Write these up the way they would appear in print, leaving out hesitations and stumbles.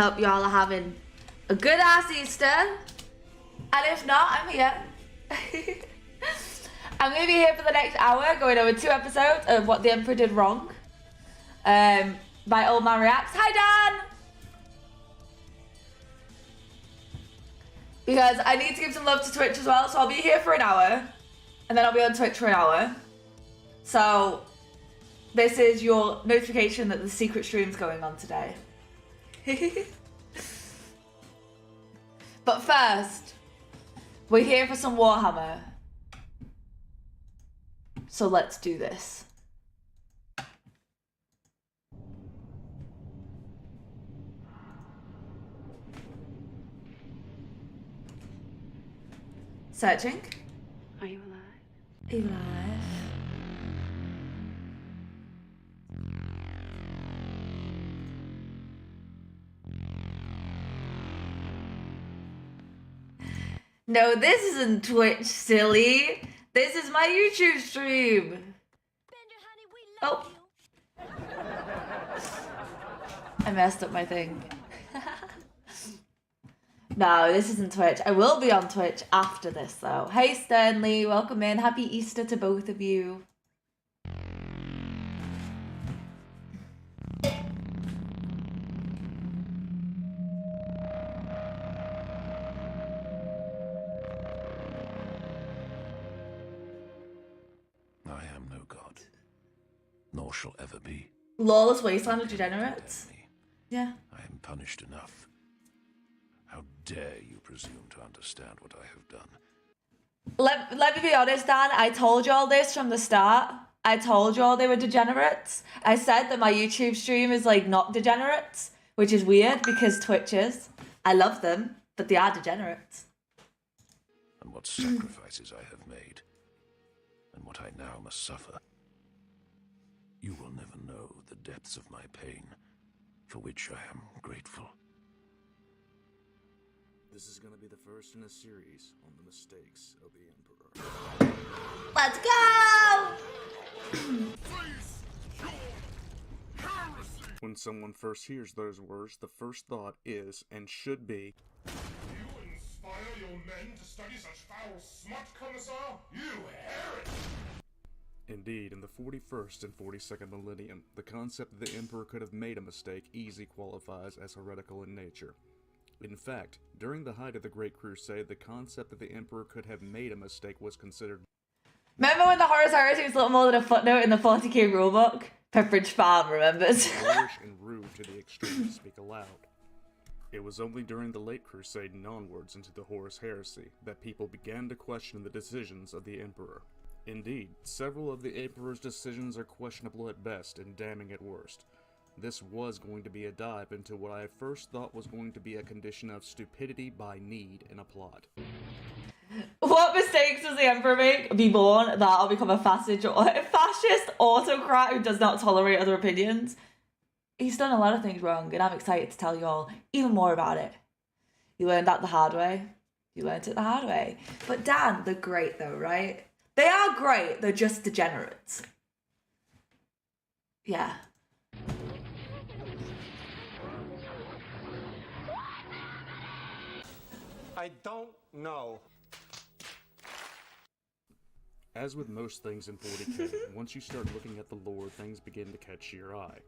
hope y'all are having a good ass Easter. And if not, I'm here. I'm gonna be here for the next hour, going over 2 episodes of what the Emperor did wrong. My old man reacts. Hi, Dan! Because I need to give some love to Twitch as well, so I'll be here for an hour, and then I'll be on Twitch for an hour. So this is your notification that the secret stream's going on today. But first, we're here for some Warhammer. So let's do this. Searching. Are you alive? Are you alive? No, this isn't Twitch, silly. This is my YouTube stream. Oh. I messed up my thing. No, this isn't Twitch. I will be on Twitch after this, though. Hey, Sternly, welcome in. Happy Easter to both of you. I am no god, nor shall ever be. Lawless Wasteland of Degenerates? Yeah. I am punished enough. How dare you presume to understand what I have done? Let me be honest, Dan. I told you all this from the start. I told you all they were degenerates. I said that my YouTube stream is like not degenerates, which is weird because Twitch is. I love them, but they are degenerates. And what sacrifices I have made, and what I now must suffer. You will never know the depths of my pain, for which I am grateful. This is going to be the first in a series on the mistakes of the Emperor. Let's go! When someone first hears those words, the first thought is, and should be, You inspire your men to study such foul smut, Commissar? You heretic! indeed, in the 41st and 42nd millennium, the concept that the Emperor could have made a mistake easily qualifies as heretical in nature. In fact, during the height of the Great Crusade, the concept that the Emperor could have made a mistake was considered. Remember when the Horus Heresy was little more than a footnote in the 40k rulebook? Pepperidge Farm remembers. Boorish and rude to the extreme to speak aloud. It was only during the late Crusade and onwards into the Horus Heresy that people began to question the decisions of the Emperor. Indeed, several of the Emperor's decisions are questionable at best and damning at worst. This was going to be a dive into what I first thought was going to be a condition of stupidity by need in a plot. What mistakes does the Emperor make? Be born that I'll become a fascist autocrat who does not tolerate other opinions. He's done a lot of things wrong, and I'm excited to tell you all even more about it. You learned that the hard way. You learned it the hard way. But Dan, they're great though, right? They are great, they're just degenerates. Yeah. I don't know. As with most things in 40k, once you start looking at the lore, things begin to catch your eye.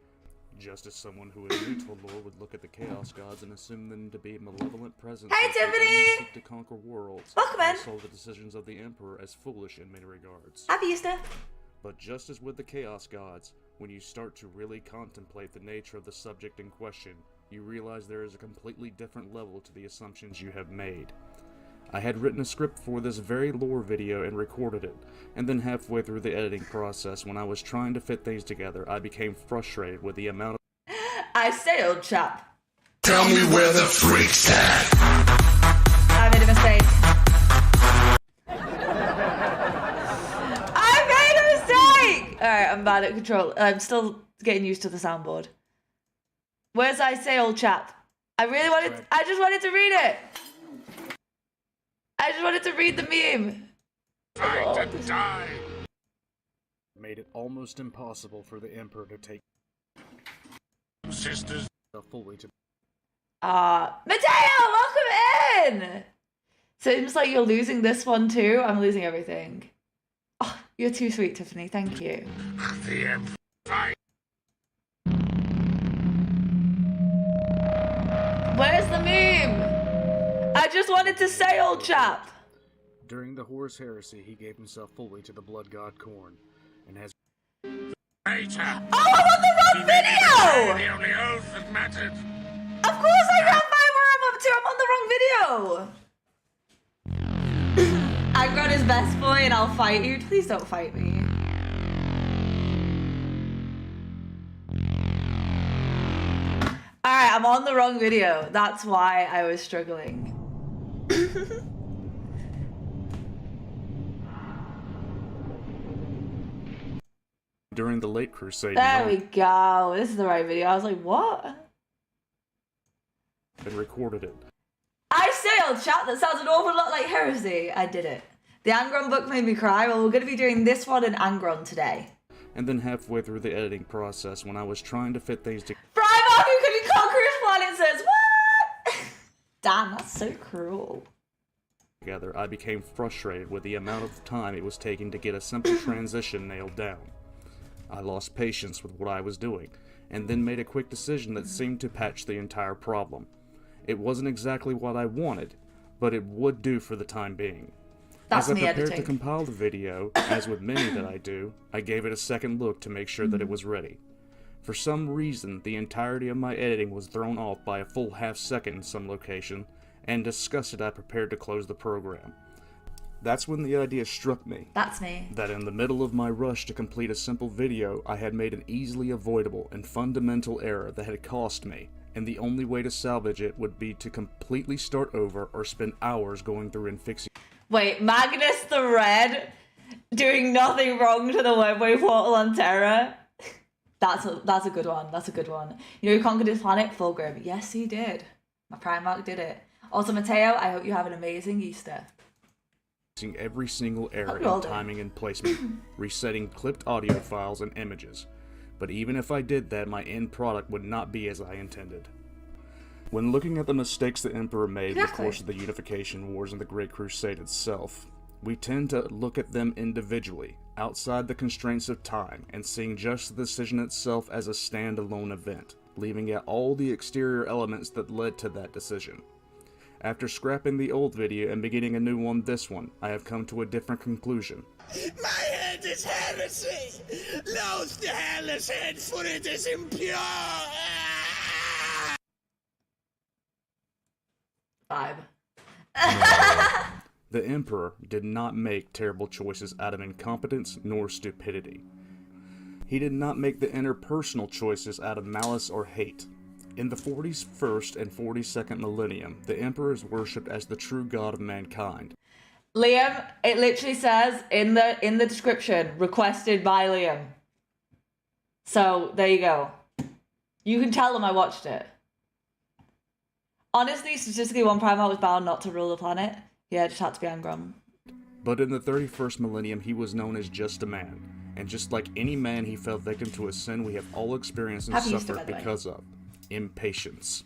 Just as someone who is new to lore would look at the Chaos Gods and assume them to be malevolent presences Hey, who only Tiffany! seek to conquer worlds, Welcome in. and saw the decisions of the Emperor as foolish in many regards. Happy Easter. But just as with the Chaos Gods, when you start to really contemplate the nature of the subject in question, you realize there is a completely different level to the assumptions you have made. I had written a script for this very lore video and recorded it, and then halfway through the editing process, when I was trying to fit things together, I became frustrated with the amount of I say, old chap. Tell me where the freak's at! I made a mistake. I made a mistake! Alright, I'm bad at control. I'm still getting used to the soundboard. Where's I say, old chap? I just wanted to read it. I just wanted to read the meme. Time to die! made it almost impossible for the Emperor to take Sisters. fully to. Mateo, welcome in! Seems like you're losing this one too. I'm losing everything. Oh, you're too sweet, Tiffany. Thank you. Where's the meme? I just wanted to say, old chap. During the Horus Heresy, he gave himself fully to the blood god Khorne, and has Oh, I'm on the wrong video! The only oath that mattered. Of course I can't find where I'm up to. I'm on the wrong video. Angron is best boy and I'll fight you. Please don't fight me. Alright, I'm on the wrong video. That's why I was struggling. during the late Crusade There we go. This is the right video. I was like, what? and recorded it. I say, old chat, that sounds an awful lot like heresy. I did it. The Angron book made me cry. Well, we're going to be doing this one in Angron today. And then halfway through the editing process, when I was trying to fit things Primark, who can conquer his planet, says, what? Damn, that's so cruel. together, I became frustrated with the amount of time it was taking to get a simple transition nailed down. I lost patience with what I was doing, and then made a quick decision that seemed to patch the entire problem. It wasn't exactly what I wanted, but it would do for the time being. That's As I me prepared editing. to compile the video, as with many that I do, I gave it a second look to make sure that it was ready. For some reason, the entirety of my editing was thrown off by a full half-second in some location, and disgusted I prepared to close the program. That's when the idea struck me, That's me. that in the middle of my rush to complete a simple video, I had made an easily avoidable and fundamental error that had cost me, and the only way to salvage it would be to completely start over or spend hours going through and fixing. Wait, Magnus the Red doing nothing wrong to the Webway portal on Terra? That's a good one. That's a good one. You know who conquered his planet? Fulgrim. Yes, he did. My Primark did it. Also, Mateo, I hope you have an amazing Easter. Every single error Hope you all in do. timing and placement, resetting clipped audio files and images. But even if I did that, my end product would not be as I intended. When looking at the mistakes the Emperor made in the Exactly. course of the Unification Wars and the Great Crusade itself, we tend to look at them individually, outside the constraints of time, and seeing just the decision itself as a standalone event, leaving out all the exterior elements that led to that decision. After scrapping the old video and beginning a new one, this one, I have come to a different conclusion. My head is heresy! Loathe the hairless head, for it is impure! Vibe. The Emperor did not make terrible choices out of incompetence nor stupidity. He did not make the interpersonal choices out of malice or hate. In the 41st and 42nd millennium, the Emperor is worshipped as the true god of mankind. Liam, it literally says in the description, requested by Liam. So there you go. You can tell him I watched it. Honestly, statistically, one Primark was bound not to rule the planet. Yeah, it just had to be Angron. But in the 31st millennium, he was known as just a man. And just like any man, he fell victim to a sin we have all experienced and Happy Easter, by suffered the way. because of impatience.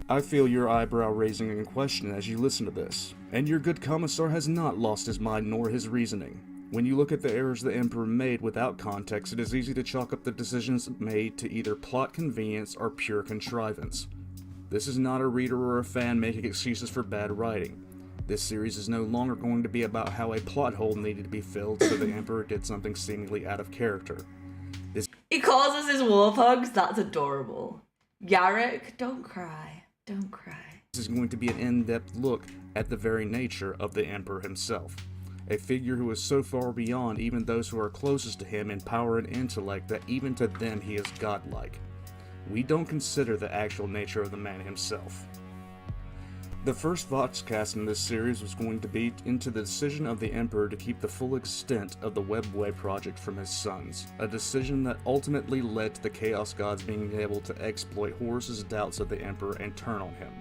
I feel your eyebrow raising in question as you listen to this, and your good commissar has not lost his mind nor his reasoning. When you look at the errors the Emperor made without context, it is easy to chalk up the decisions made to either plot convenience or pure contrivance. This is not a reader or a fan making excuses for bad writing. This series is no longer going to be about how a plot hole needed to be filled so the Emperor did something seemingly out of character. He calls us his war pugs. That's adorable. Yarrick, don't cry. Don't cry. This is going to be an in-depth look at the very nature of the Emperor himself. A figure who is so far beyond even those who are closest to him in power and intellect that even to them he is godlike. We don't consider the actual nature of the man himself. The first Voxcast in this series was going to be into the decision of the Emperor to keep the full extent of the Webway project from his sons, a decision that ultimately led to the Chaos Gods being able to exploit Horus's doubts of the Emperor and turn on him.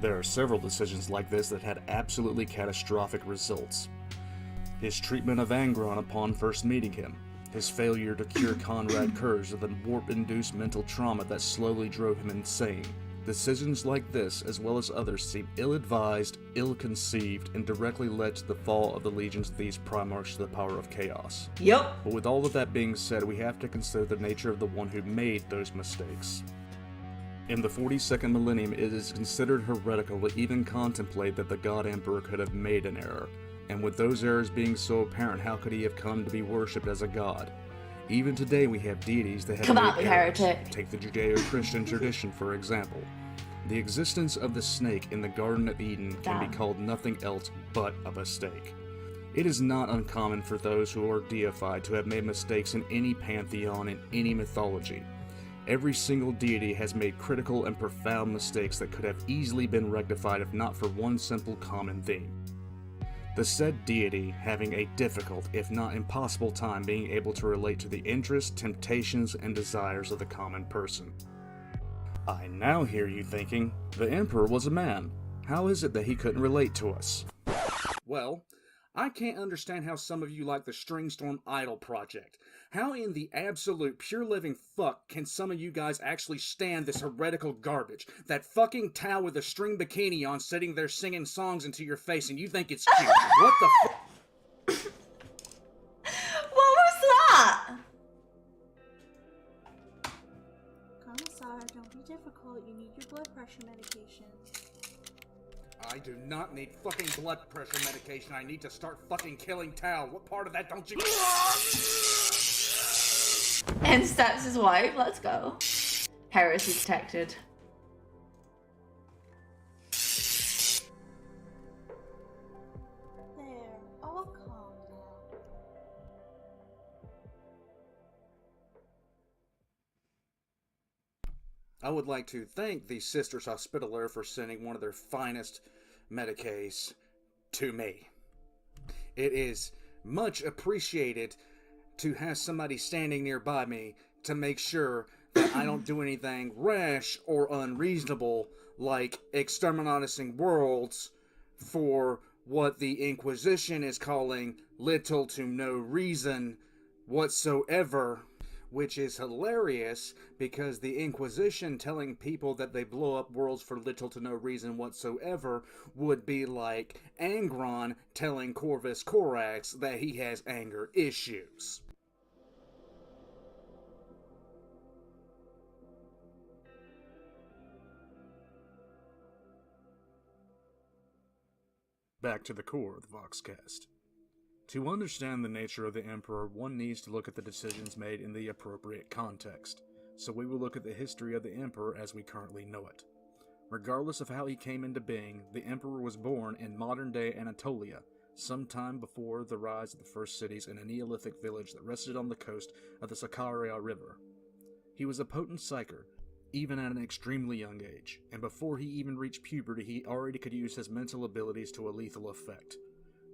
There are several decisions like this that had absolutely catastrophic results. His treatment of Angron upon first meeting him, his failure to cure Conrad Kurz of the warp-induced mental trauma that slowly drove him insane, Decisions like this, as well as others, seem ill-advised, ill-conceived, and directly led to the fall of the legions of these primarchs to the power of chaos. Yep. But with all of that being said, we have to consider the nature of the one who made those mistakes. In the 42nd millennium, it is considered heretical to even contemplate that the God Emperor could have made an error. And with those errors being so apparent, how could he have come to be worshipped as a god? Even today we have deities that have Come made on, errors. heretic. Take the Judeo-Christian tradition, for example. The existence of the snake in the Garden of Eden can be called nothing else but a mistake. It is not uncommon for those who are deified to have made mistakes in any pantheon, in any mythology. Every single deity has made critical and profound mistakes that could have easily been rectified if not for one simple common theme. The said deity having a difficult, if not impossible time being able to relate to the interests, temptations, and desires of the common person. I now hear you thinking, the Emperor was a man. How is it that he couldn't relate to us? Well, I can't understand how some of you like the Stringstorm Idol project. How in the absolute pure living fuck can some of you guys actually stand this heretical garbage? That fucking Tao with a string bikini on sitting there singing songs into your face and you think it's cute. What the fuck? What was that? Commissar, don't be difficult. You need your blood pressure medication. I do not need fucking blood pressure medication. I need to start fucking killing Tao. What part of that don't you... And steps his wife. Let's go. Heresy detected. There, all calm now. I would like to thank the Sisters Hospitaller for sending one of their finest medications to me. It is much appreciated to have somebody standing nearby me to make sure that I don't do anything rash or unreasonable like exterminating worlds for what the Inquisition is calling little to no reason whatsoever. Which is hilarious, because the Inquisition telling people that they blow up worlds for little to no reason whatsoever would be like Angron telling Corvus Corax that he has anger issues. Back to the core of the Voxcast. To understand the nature of the Emperor, one needs to look at the decisions made in the appropriate context, so we will look at the history of the Emperor as we currently know it. Regardless of how he came into being, the Emperor was born in modern-day Anatolia, sometime before the rise of the first cities in a Neolithic village that rested on the coast of the Sakarya River. He was a potent psyker, even at an extremely young age, and before he even reached puberty he already could use his mental abilities to a lethal effect.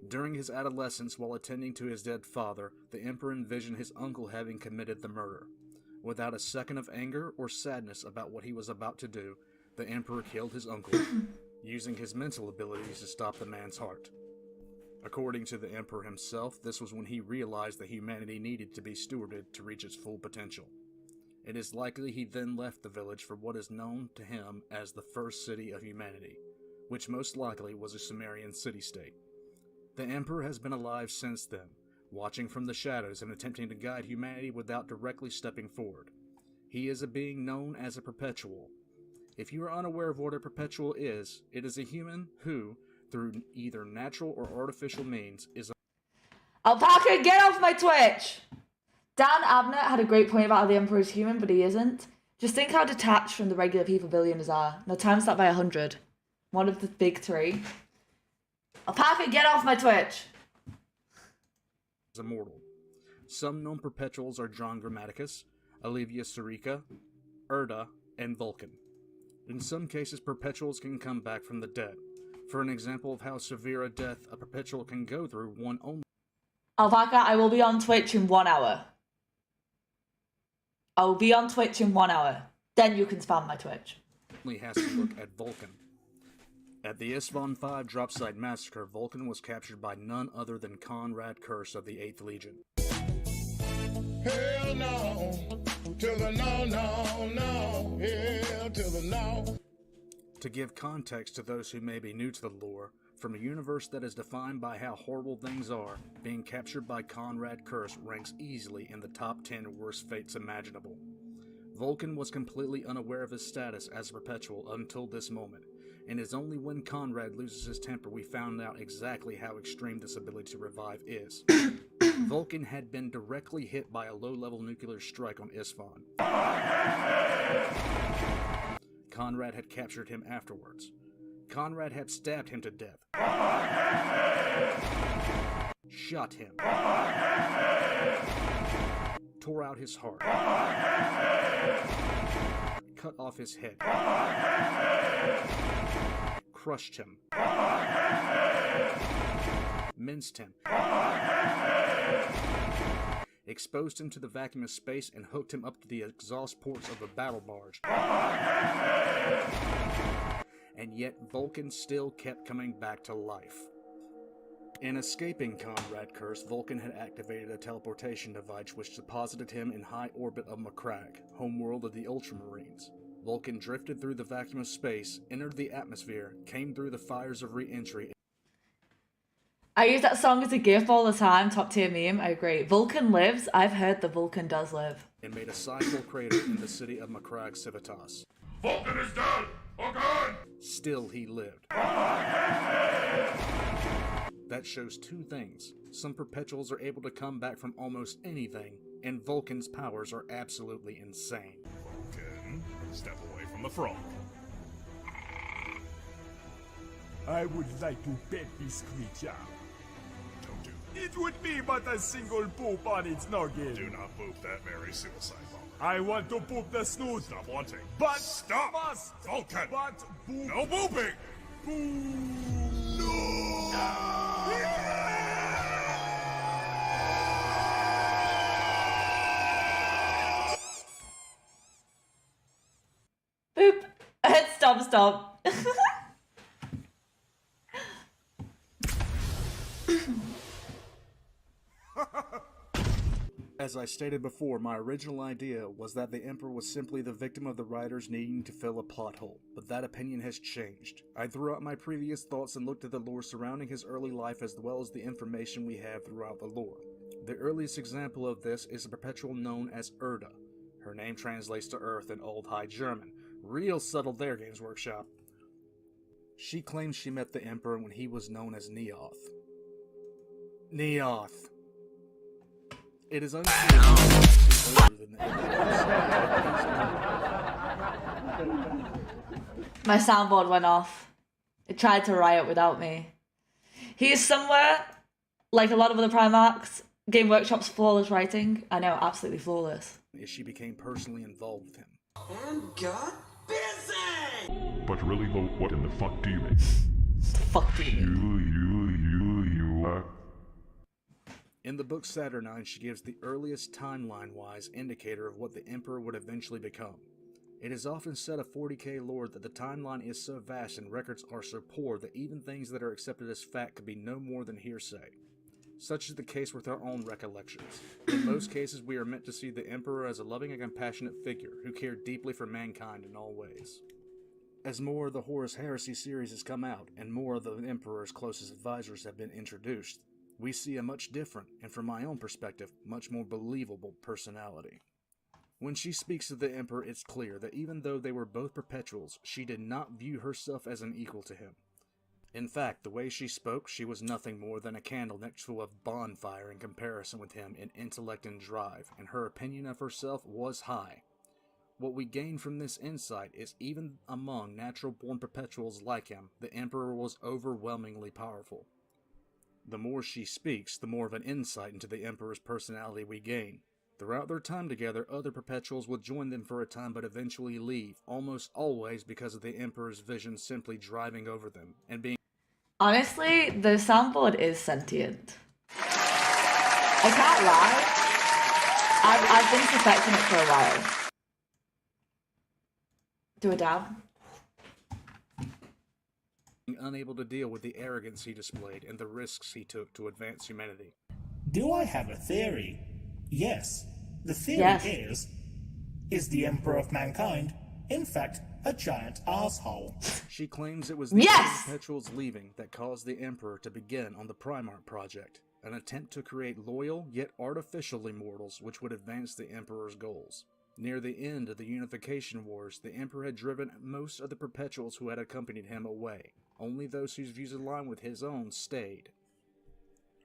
During his adolescence, while attending to his dead father, the Emperor envisioned his uncle having committed the murder. Without a second of anger or sadness about what he was about to do, the Emperor killed his uncle, using his mental abilities to stop the man's heart. According to the Emperor himself, this was when he realized that humanity needed to be stewarded to reach its full potential. It is likely he then left the village for what is known to him as the first city of humanity, which most likely was a Sumerian city-state. The Emperor has been alive since then, watching from the shadows and attempting to guide humanity without directly stepping forward. He is a being known as a perpetual. If you are unaware of what a perpetual is, it is a human who, through either natural or artificial means, is Alpaca, get off my Twitch! Dan Abnett had a great point about how the Emperor is human, but he isn't. Just think how detached from the regular people billionaires are. Now times that by 100. One of the big three. Alpaca, get off my Twitch! immortal. Some known perpetuals are John Grammaticus, Olivia Surica, Erda, and Vulcan. In some cases, perpetuals can come back from the dead. For an example of how severe a death a perpetual can go through, one only Alpaca, I will be on Twitch in 1 hour. I will be on Twitch in 1 hour. Then you can spam my Twitch. has to look at Vulcan. At the Isstvan 5 Dropside Massacre, Vulcan was captured by none other than Conrad Curse of the 8th Legion. Hell no, to the no, no, no, hell to the no. To give context to those who may be new to the lore, from a universe that is defined by how horrible things are, being captured by Conrad Curse ranks easily in the top 10 worst fates imaginable. Vulcan was completely unaware of his status as a perpetual until this moment, and it's only when Conrad loses his temper we found out exactly how extreme this ability to revive is. Vulcan had been directly hit by a low-level nuclear strike on Isfahan. Conrad had captured him afterwards. Conrad had stabbed him to death, shot him, tore out his heart, cut off his head, crushed him, minced him, exposed him to the vacuum of space, and hooked him up to the exhaust ports of the battle barge. And yet Vulcan still kept coming back to life. In escaping Conrad Curse, Vulcan had activated a teleportation device which deposited him in high orbit of Macragge, homeworld of the Ultramarines. Vulcan drifted through the vacuum of space, entered the atmosphere, came through the fires of re-entry. I use that song as a gif all the time, top tier meme, I agree. Vulcan lives, I've heard the Vulcan does live. And made a sizable crater in the city of Macragge Civitas. Vulcan is dead! Oh God! Still he lived. That shows two things. Some perpetuals are able to come back from almost anything, and Vulcan's powers are absolutely insane. Vulcan, step away from the frog. I would like to pet this creature. Don't do It would be but a single poop on its noggin. Do not boop that very suicide bomb. I want to poop the snoot. Stop wanting. But Stop! must. Vulcan! But poop. No booping! Boop. Stop. As I stated before, my original idea was that the Emperor was simply the victim of the writers needing to fill a plot hole, but that opinion has changed. I threw out my previous thoughts and looked at the lore surrounding his early life as well as the information we have throughout the lore. The earliest example of this is a perpetual known as Erda. Her name translates to Earth in Old High German. Real subtle there, Games Workshop. She claims she met the Emperor when he was known as Neoth. Neoth. It is unclear if he was older than the Emperor. My soundboard went off. It tried to riot without me. He is somewhere, like a lot of other Primarks, Game Workshop's flawless writing. I know, absolutely flawless. She became personally involved with him. And got busy! But really though, what in the fuck do you mean? Fuck you. You. In the book Saturnine, she gives the earliest timeline-wise indicator of what the Emperor would eventually become. It is often said of 40k lore that the timeline is so vast and records are so poor that even things that are accepted as fact could be no more than hearsay. Such is the case with our own recollections. In most cases, we are meant to see the Emperor as a loving and compassionate figure who cared deeply for mankind in all ways. As more of the Horus Heresy series has come out, and more of the Emperor's closest advisors have been introduced, we see a much different, and from my own perspective, much more believable personality. When she speaks of the Emperor, it's clear that even though they were both perpetuals, she did not view herself as an equal to him. In fact, the way she spoke, she was nothing more than a candle next to a bonfire in comparison with him in intellect and drive, and her opinion of herself was high. What we gain from this insight is even among natural-born perpetuals like him, the Emperor was overwhelmingly powerful. The more she speaks, the more of an insight into the Emperor's personality we gain. Throughout their time together, other perpetuals would join them for a time but eventually leave, almost always because of the Emperor's vision simply driving over them, and being Honestly, the soundboard is sentient. I can't lie. I've been suspecting it for a while. Do a dab. unable to deal with the arrogance he displayed and the risks he took to advance humanity. Do I have a theory? Yes. The theory is the Emperor of Mankind, in fact, a giant asshole. She claims it was the perpetuals leaving that caused the Emperor to begin on the Primark project, an attempt to create loyal yet artificial immortals which would advance the Emperor's goals. Near the end of the Unification Wars, the Emperor had driven most of the perpetuals who had accompanied him away. Only those whose views aligned with his own stayed.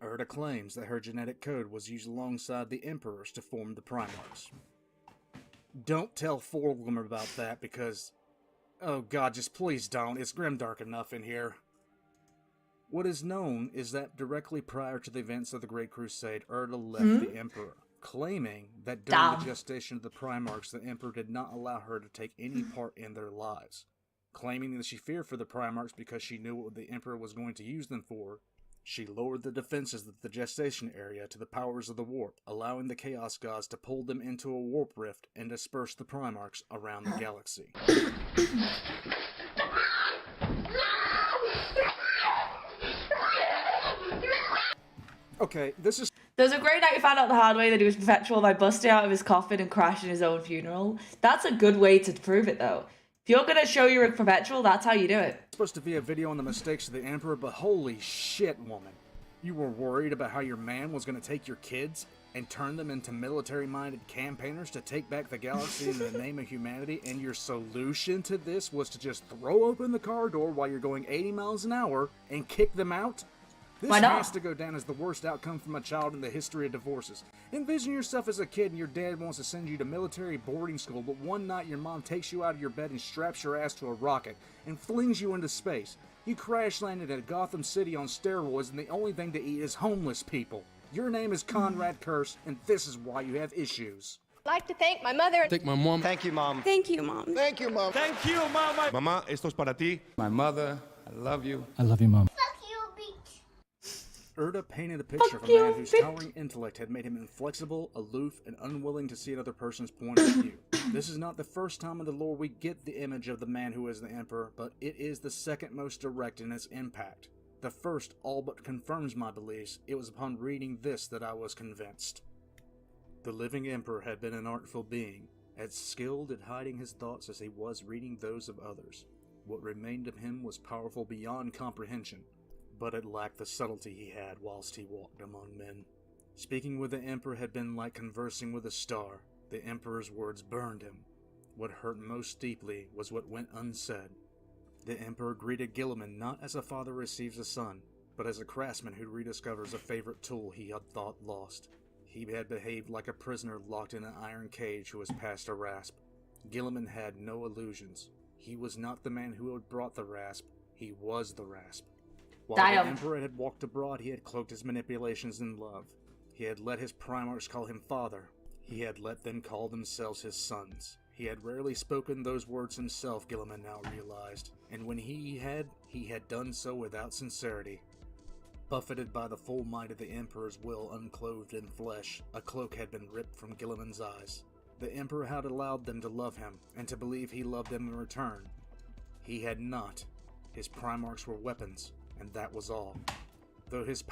Erda claims that her genetic code was used alongside the Emperor's to form the Primarchs. Don't tell Forgrim about that because... oh god, just please don't. It's grimdark enough in here. What is known is that directly prior to the events of the Great Crusade, Erda left the Emperor, claiming that during the gestation of the Primarchs, the Emperor did not allow her to take any part in their lives. Claiming that she feared for the Primarchs because she knew what the Emperor was going to use them for, she lowered the defenses of the gestation area to the powers of the warp, allowing the Chaos Gods to pull them into a warp rift and disperse the Primarchs around the galaxy. Okay, this is... There's a great night he found out the hard way that he was perpetual by busting out of his coffin and crashing his own funeral. That's a good way to prove it, though. If you're gonna show you're a perpetual, that's how you do it. It's supposed to be a video on the mistakes of the Emperor, but holy shit, woman. You were worried about how your man was gonna take your kids and turn them into military-minded campaigners to take back the galaxy in the name of humanity, and your solution to this was to just throw open the car door while you're going 80 miles an hour and kick them out? This has to go down as the worst outcome from a child in the history of divorces. Envision yourself as a kid and your dad wants to send you to military boarding school, but one night your mom takes you out of your bed and straps your ass to a rocket and flings you into space. You crash landed at Gotham City on steroids and the only thing to eat is homeless people. Your name is Conrad Curse, and this is why you have issues. I'd like to thank my mother. Thank my mom. Thank you, Mom. Thank you, Mom. Thank you, Mom. Thank you, Mama. Mama, esto es para ti. My mother, I love you. I love you, Mom. Erda painted a picture of a man whose towering intellect had made him inflexible, aloof, and unwilling to see another person's point of view. This is not the first time in the lore we get the image of the man who is the Emperor, but it is the second most direct in its impact. The first all but confirms my beliefs. It was upon reading this that I was convinced. The living Emperor had been an artful being, as skilled at hiding his thoughts as he was reading those of others. What remained of him was powerful beyond comprehension, but it lacked the subtlety he had whilst he walked among men. Speaking with the Emperor had been like conversing with a star. The Emperor's words burned him. What hurt most deeply was what went unsaid. The Emperor greeted Guilliman not as a father receives a son, but as a craftsman who rediscovers a favorite tool he had thought lost. He had behaved like a prisoner locked in an iron cage who was past a rasp. Guilliman had no illusions. He was not the man who had brought the rasp, he was the rasp. While the Emperor had walked abroad, he had cloaked his manipulations in love. He had let his Primarchs call him father. He had let them call themselves his sons. He had rarely spoken those words himself, Guilliman now realized, and when he had done so without sincerity. Buffeted by the full might of the Emperor's will unclothed in flesh, a cloak had been ripped from Guilliman's eyes. The Emperor had allowed them to love him, and to believe he loved them in return. He had not. His Primarchs were weapons, and that was all. Though his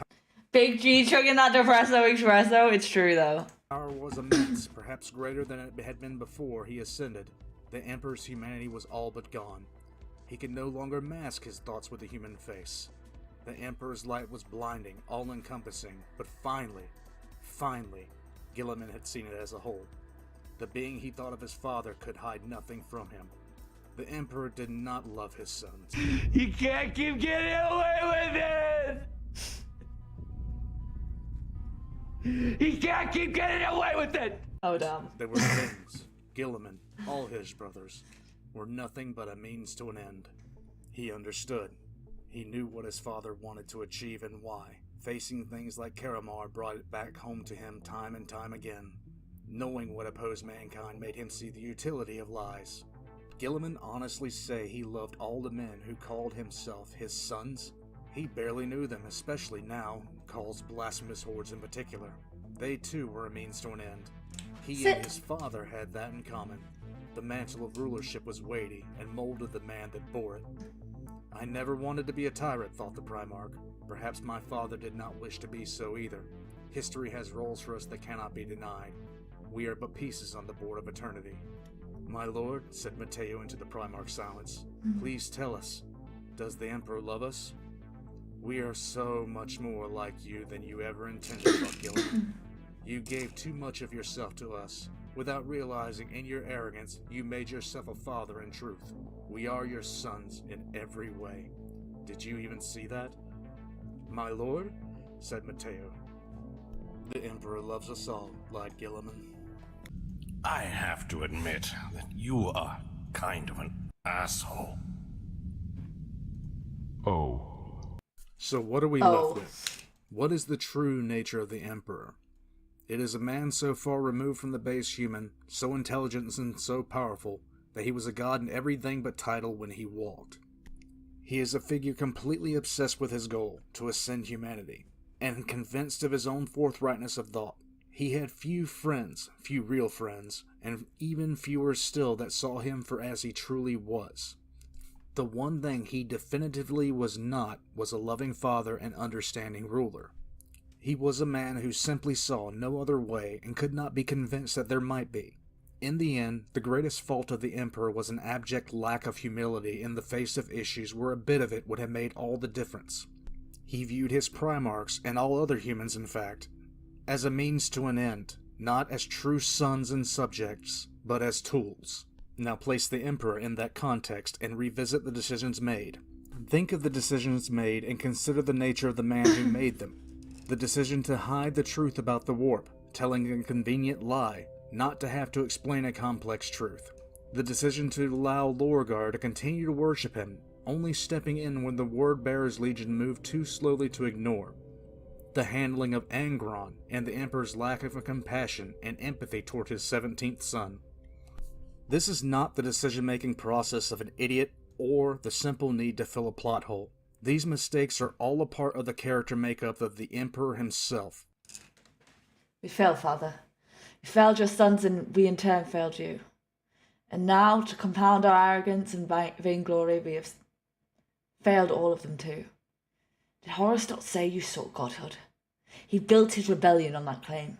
Big G chugging that depresso espresso, it's true though. Power was immense, perhaps greater than it had been before he ascended. The Emperor's humanity was all but gone. He could no longer mask his thoughts with a human face. The Emperor's light was blinding, all-encompassing, but finally, Guilliman had seen it as a whole. The being he thought of his father could hide nothing from him. The Emperor did not love his sons. You can't keep getting away with it! He can't keep getting away with it! Oh, damn. They were things. Guilliman, all his brothers, were nothing but a means to an end. He understood. He knew what his father wanted to achieve and why. Facing things like Karamar brought it back home to him time and time again. Knowing what opposed mankind made him see the utility of lies. Guilliman honestly say he loved all the men who called himself his sons? He barely knew them, especially now, calls blasphemous hordes in particular. They too were a means to an end. He and his father had that in common. The mantle of rulership was weighty and molded the man that bore it. I never wanted to be a tyrant, thought the Primarch. Perhaps my father did not wish to be so either. History has roles for us that cannot be denied. We are but pieces on the board of eternity. My lord, said Matteo into the Primarch's silence, please tell us, does the Emperor love us? We are so much more like you than you ever intended, Gilliman. You gave too much of yourself to us. Without realizing in your arrogance, you made yourself a father in truth. We are your sons in every way. Did you even see that? My lord, said Matteo. The Emperor loves us all, lied Gilliman. I have to admit that you are kind of an asshole. Oh. So what are we left with? What is the true nature of the Emperor? It is a man so far removed from the base human, so intelligent and so powerful, that he was a god in everything but title when he walked. He is a figure completely obsessed with his goal, to ascend humanity, and convinced of his own forthrightness of thought. He had few friends, few real friends, and even fewer still that saw him for as he truly was. The one thing he definitively was not was a loving father and understanding ruler. He was a man who simply saw no other way and could not be convinced that there might be. In the end, the greatest fault of the Emperor was an abject lack of humility in the face of issues where a bit of it would have made all the difference. He viewed his Primarchs, and all other humans in fact, as a means to an end, not as true sons and subjects, but as tools. Now place the Emperor in that context and revisit the decisions made. Think of the decisions made and consider the nature of the man who made them. The decision to hide the truth about the warp, telling a convenient lie, not to have to explain a complex truth. The decision to allow Lorgar to continue to worship him, only stepping in when the Word-Bearer's Legion moved too slowly to ignore. The handling of Angron and the Emperor's lack of compassion and empathy toward his 17th son. This is not the decision-making process of an idiot or the simple need to fill a plot hole. These mistakes are all a part of the character makeup of the Emperor himself. We failed, Father. We failed your sons, and we in turn failed you. And now, to compound our arrogance and vainglory, we have failed all of them too. Did Horus not say you sought godhood? He built his rebellion on that claim.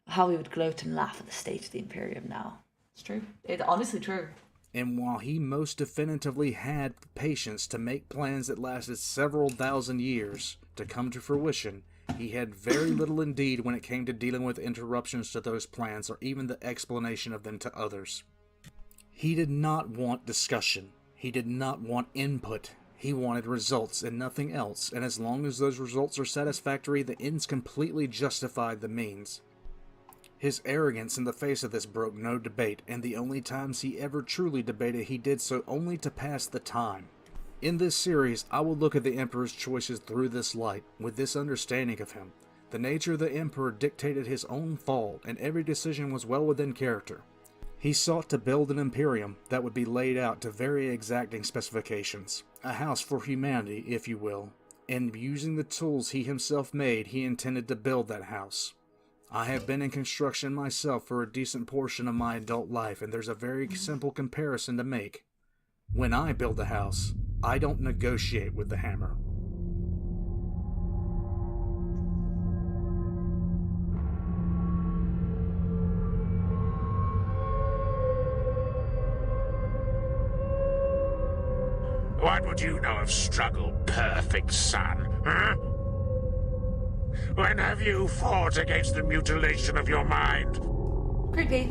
How we would gloat and laugh at the state of the Imperium now. It's true. It's honestly true. And while he most definitively had the patience to make plans that lasted several thousand years to come to fruition, he had very little indeed when it came to dealing with interruptions to those plans or even the explanation of them to others. He did not want discussion. He did not want input. He wanted results and nothing else, and as long as those results are satisfactory, the ends completely justified the means. His arrogance in the face of this broke no debate, and the only times he ever truly debated, he did so only to pass the time. In this series, I will look at the Emperor's choices through this light, with this understanding of him. The nature of the Emperor dictated his own fall, and every decision was well within character. He sought to build an imperium that would be laid out to very exacting specifications. A house for humanity, if you will. And using the tools he himself made, he intended to build that house. I have been in construction myself for a decent portion of my adult life, and there's a very simple comparison to make. When I build a house, I don't negotiate with the hammer. What would you know of struggle, perfect son, huh? When have you fought against the mutilation of your mind? Creepy.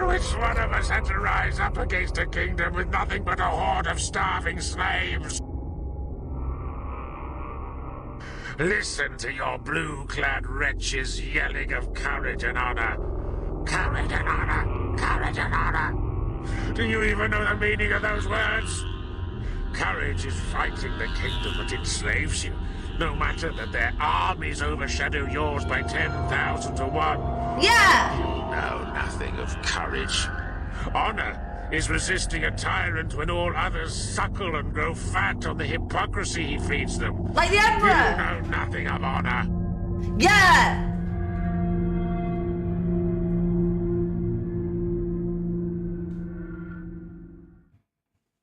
Which one of us had to rise up against a kingdom with nothing but a horde of starving slaves? Listen to your blue-clad wretches yelling of courage and honor. Courage and honor! Courage and honor! Do you even know the meaning of those words? Courage is fighting the kingdom that enslaves you, no matter that their armies overshadow yours by 10,000 to 1. Yeah! You know nothing of courage. Honor is resisting a tyrant when all others suckle and grow fat on the hypocrisy he feeds them. Like the Emperor! You know nothing of honor. Yeah!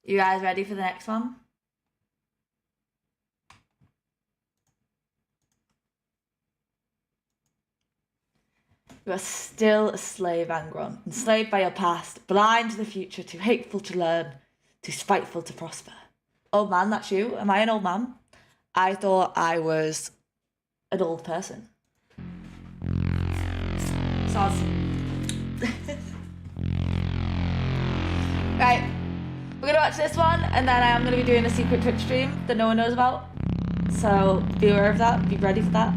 You guys ready for the next one? You are still a slave, Angron, enslaved by your past, blind to the future, too hateful to learn, too spiteful to prosper. Old man, that's you? Am I an old man? I thought I was an old person. Soz. Right, we're gonna watch this one, and then I am gonna be doing a secret Twitch stream that no one knows about. So be aware of that, be ready for that.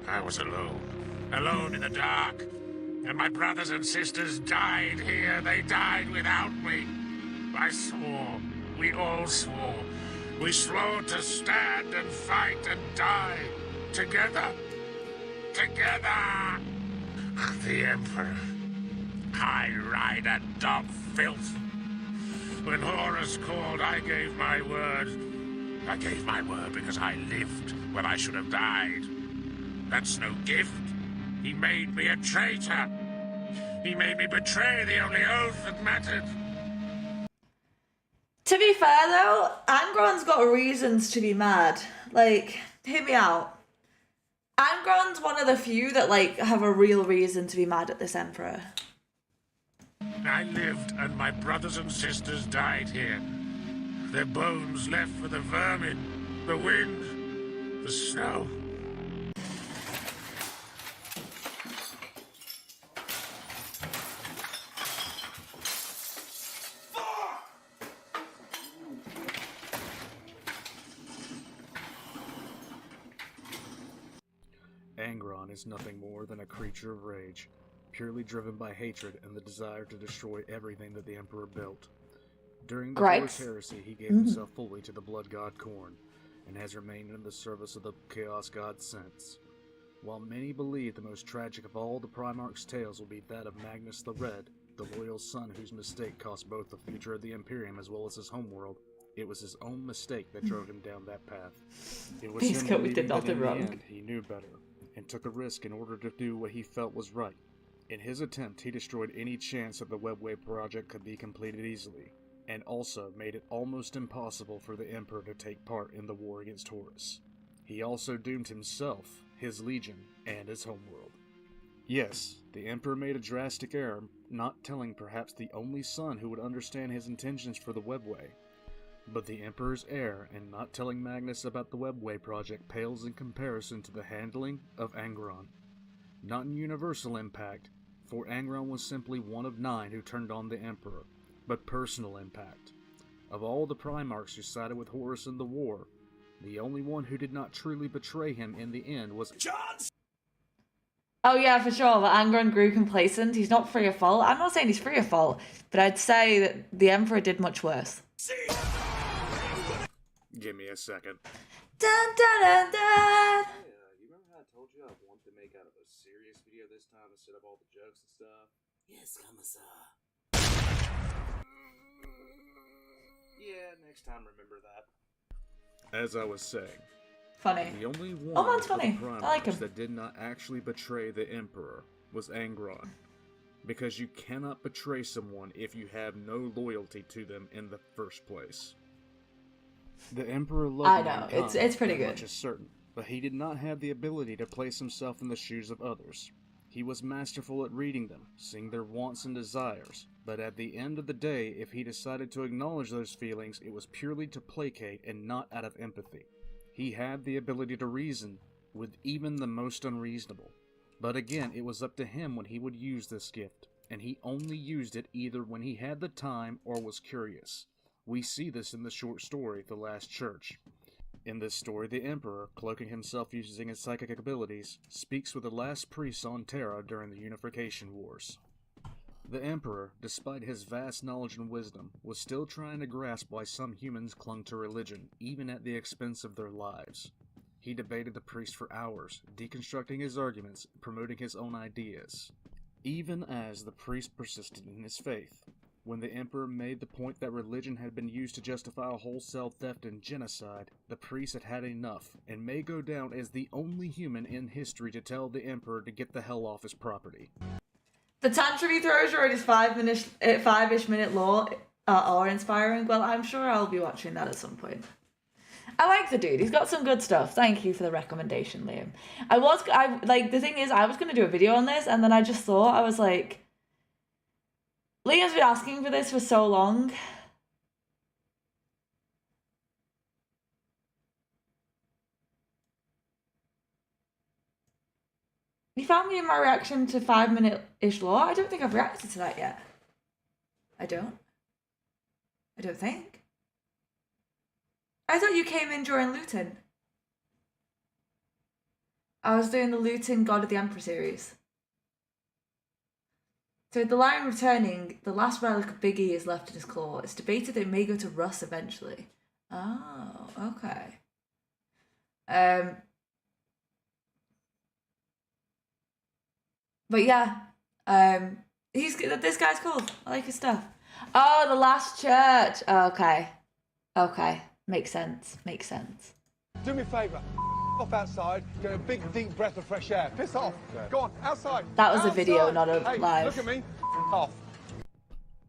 I was alone in the dark, and my brothers and sisters died here. They died without me. I swore, we all swore. We swore to stand and fight and die. Together. Together. The Emperor. High rider, dog filth. When Horus called, I gave my word. I gave my word because I lived when I should have died. That's no gift. He made me a traitor. He made me betray the only oath that mattered. To be fair though, Angron's got reasons to be mad. Like, hear me out. Angron's one of the few that like have a real reason to be mad at this Emperor. I lived and my brothers and sisters died here. Their bones left for the vermin, the wind, the snow. Angron is nothing more than a creature of rage, purely driven by hatred and the desire to destroy everything that the Emperor built. During the Horus Heresy, he gave himself fully to the blood god Khorne, and has remained in the service of the Chaos God since. While many believe the most tragic of all the Primarch's tales will be that of Magnus the Red, the loyal son whose mistake cost both the future of the Imperium as well as his homeworld, it was his own mistake that drove him down that path. It was him believing that in the end he knew better, and took a risk in order to do what he felt was right. In his attempt, he destroyed any chance that the Webway project could be completed easily, and also made it almost impossible for the Emperor to take part in the war against Horus. He also doomed himself, his legion, and his homeworld. Yes, the Emperor made a drastic error, not telling perhaps the only son who would understand his intentions for the Webway. But the Emperor's error in not telling Magnus about the Webway project pales in comparison to the handling of Angron. Not in universal impact, for Angron was simply one of 9 who turned on the Emperor, but personal impact. Of all the Primarchs who sided with Horus in the war, the only one who did not truly betray him in the end was John. Oh yeah, for sure, but Angron grew complacent. He's not free of fault. I'm not saying he's free of fault, but I'd say that the Emperor did much worse. Give me a second. Dun, dun, dun, dun. You remember how I told you I want to make out of a serious video this time instead of all the jokes and stuff? Yes, Commissar. Yeah, next time remember that. As I was saying, Funny. the only one Oh, that's of the funny. I like him. Primarchs that did not actually betray the Emperor was Angron. Because you cannot betray someone if you have no loyalty to them in the first place. The Emperor loved mankind, it's pretty that good. much is certain, but he did not have the ability to place himself in the shoes of others. He was masterful at reading them, seeing their wants and desires, but at the end of the day, if he decided to acknowledge those feelings, it was purely to placate and not out of empathy. He had the ability to reason with even the most unreasonable. But again, it was up to him when he would use this gift, and he only used it either when he had the time or was curious. We see this in the short story, The Last Church. In this story, the Emperor, cloaking himself using his psychic abilities, speaks with the last priests on Terra during the Unification Wars. The Emperor, despite his vast knowledge and wisdom, was still trying to grasp why some humans clung to religion, even at the expense of their lives. He debated the priest for hours, deconstructing his arguments, promoting his own ideas. Even as the priest persisted in his faith, when the Emperor made the point that religion had been used to justify a wholesale theft and genocide, the priest had had enough, and may go down as the only human in history to tell the Emperor to get the hell off his property. The tantrum he throws during his 5-ish minute awe-inspiring, well, I'm sure I'll be watching that at some point. I like the dude. He's got some good stuff. Thank you for the recommendation, Liam. The thing is, I was going to do a video on this, and then I just thought, I was like, Liam's been asking for this for so long. You found me in my reaction to 5-minute-ish lore? I don't think I've reacted to that yet. I don't think. I thought you came in during Luton. I was doing the Luton God of the Emperor series. So with the lion returning, the last relic of Big E is left in his claw. It's debated that it may go to Russ eventually. Oh, okay. But yeah, this guy's cool. I like his stuff. Oh, the last church. Okay. Makes sense. Do me a favour. Off outside, get a big deep breath of fresh air. Piss off. Go on, outside. That was a video, not a live. Look at me. Off.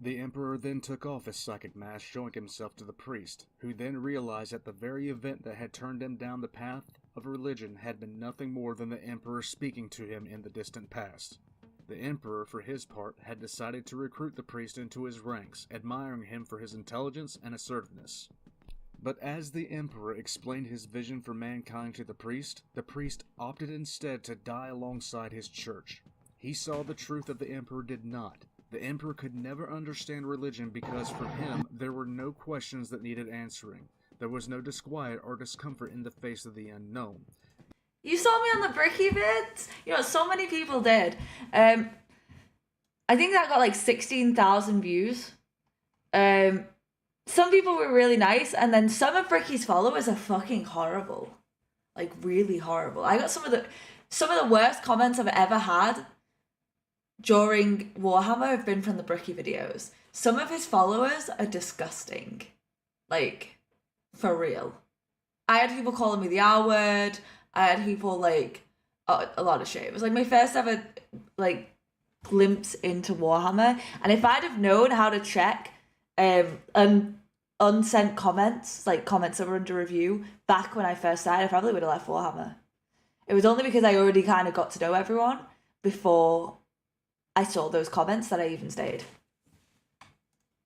The Emperor then took off his psychic mask, showing himself to the priest, who then realized that the very event that had turned him down the path of religion had been nothing more than the Emperor speaking to him in the distant past. The Emperor, for his part, had decided to recruit the priest into his ranks, admiring him for his intelligence and assertiveness. But as the Emperor explained his vision for mankind to the priest opted instead to die alongside his church. He saw the truth that the Emperor did not. The Emperor could never understand religion because for him, there were no questions that needed answering. There was no disquiet or discomfort in the face of the unknown. You saw me on the Bricky vids? You know, so many people did. I think that got like 16,000 views. Some people were really nice, and then some of Bricky's followers are fucking horrible. Like, really horrible. I got some of the worst comments I've ever had during Warhammer have been from the Bricky videos. Some of his followers are disgusting. Like, for real. I had people calling me the R word. I had people, like, a lot of shit. It was, like, my first ever, like, glimpse into Warhammer. And if I'd have known how to check unsent comments, like comments that were under review, back when I first started, I probably would have left Warhammer. It was only because I already kind of got to know everyone before I saw those comments that I even stayed.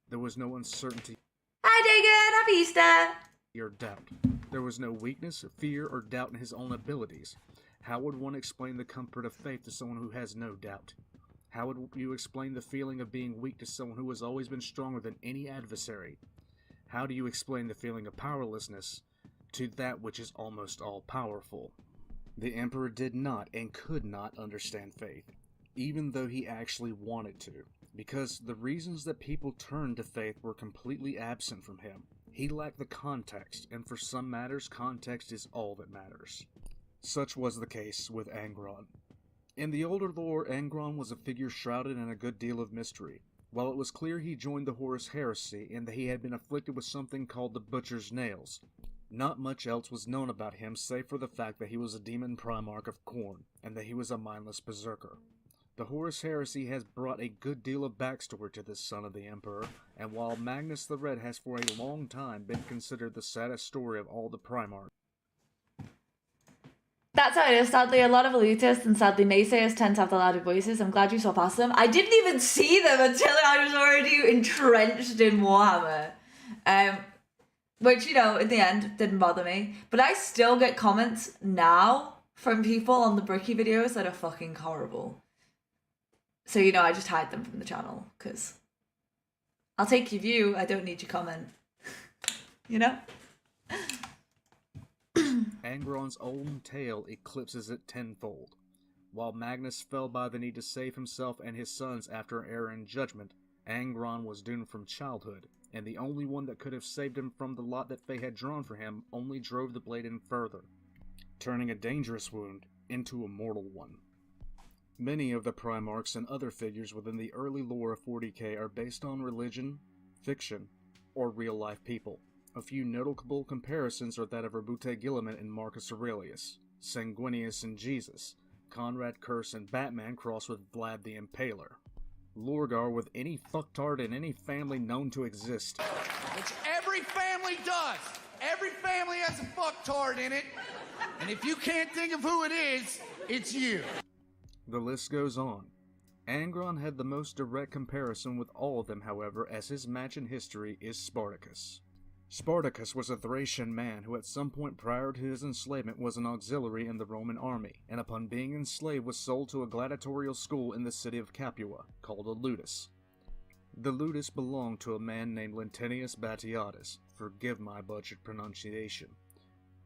There was no uncertainty. Hi, Dagan! Happy Easter! Or doubt. There was no weakness, fear, or doubt in his own abilities. How would one explain the comfort of faith to someone who has no doubt? How would you explain the feeling of being weak to someone who has always been stronger than any adversary? How do you explain the feeling of powerlessness to that which is almost all-powerful? The Emperor did not and could not understand faith, even though he actually wanted to, because the reasons that people turned to faith were completely absent from him. He lacked the context, and for some matters, context is all that matters. Such was the case with Angron. In the older lore, Angron was a figure shrouded in a good deal of mystery. While it was clear he joined the Horus Heresy and that he had been afflicted with something called the Butcher's Nails, not much else was known about him save for the fact that he was a demon primark of Khorne, and that he was a mindless berserker. The Horus Heresy has brought a good deal of backstory to this son of the Emperor, and while Magnus the Red has for a long time been considered the saddest story of all the Primarchs. That's how it is. Sadly, a lot of elitists and sadly naysayers tend to have the louder voices. I'm glad you saw past them. I didn't even see them until I was already entrenched in Warhammer. Which, you know, in the end, didn't bother me. But I still get comments now from people on the Bricky videos that are fucking horrible. So, you know, I just hide them from the channel, because I'll take your view, I don't need your comment. You know? Angron's own tale eclipses it tenfold. While Magnus fell by the need to save himself and his sons after an error in judgment, Angron was doomed from childhood, and the only one that could have saved him from the lot that fate had drawn for him only drove the blade in further, turning a dangerous wound into a mortal one. Many of the Primarchs and other figures within the early lore of 40k are based on religion, fiction, or real-life people. A few notable comparisons are that of Rabute Gilliman and Marcus Aurelius, Sanguinius and Jesus, Conrad Curse and Batman crossed with Vlad the Impaler. Lorgar with any fucktard in any family known to exist. Which every family does. Every family has a fucktard in it. And if you can't think of who it is, it's you. The list goes on. Angron had the most direct comparison with all of them, however, as his match in history is Spartacus. Spartacus was a Thracian man who at some point prior to his enslavement was an auxiliary in the Roman army, and upon being enslaved was sold to a gladiatorial school in the city of Capua, called a ludus. The ludus belonged to a man named Lentinius Batiatus, forgive my butchered pronunciation.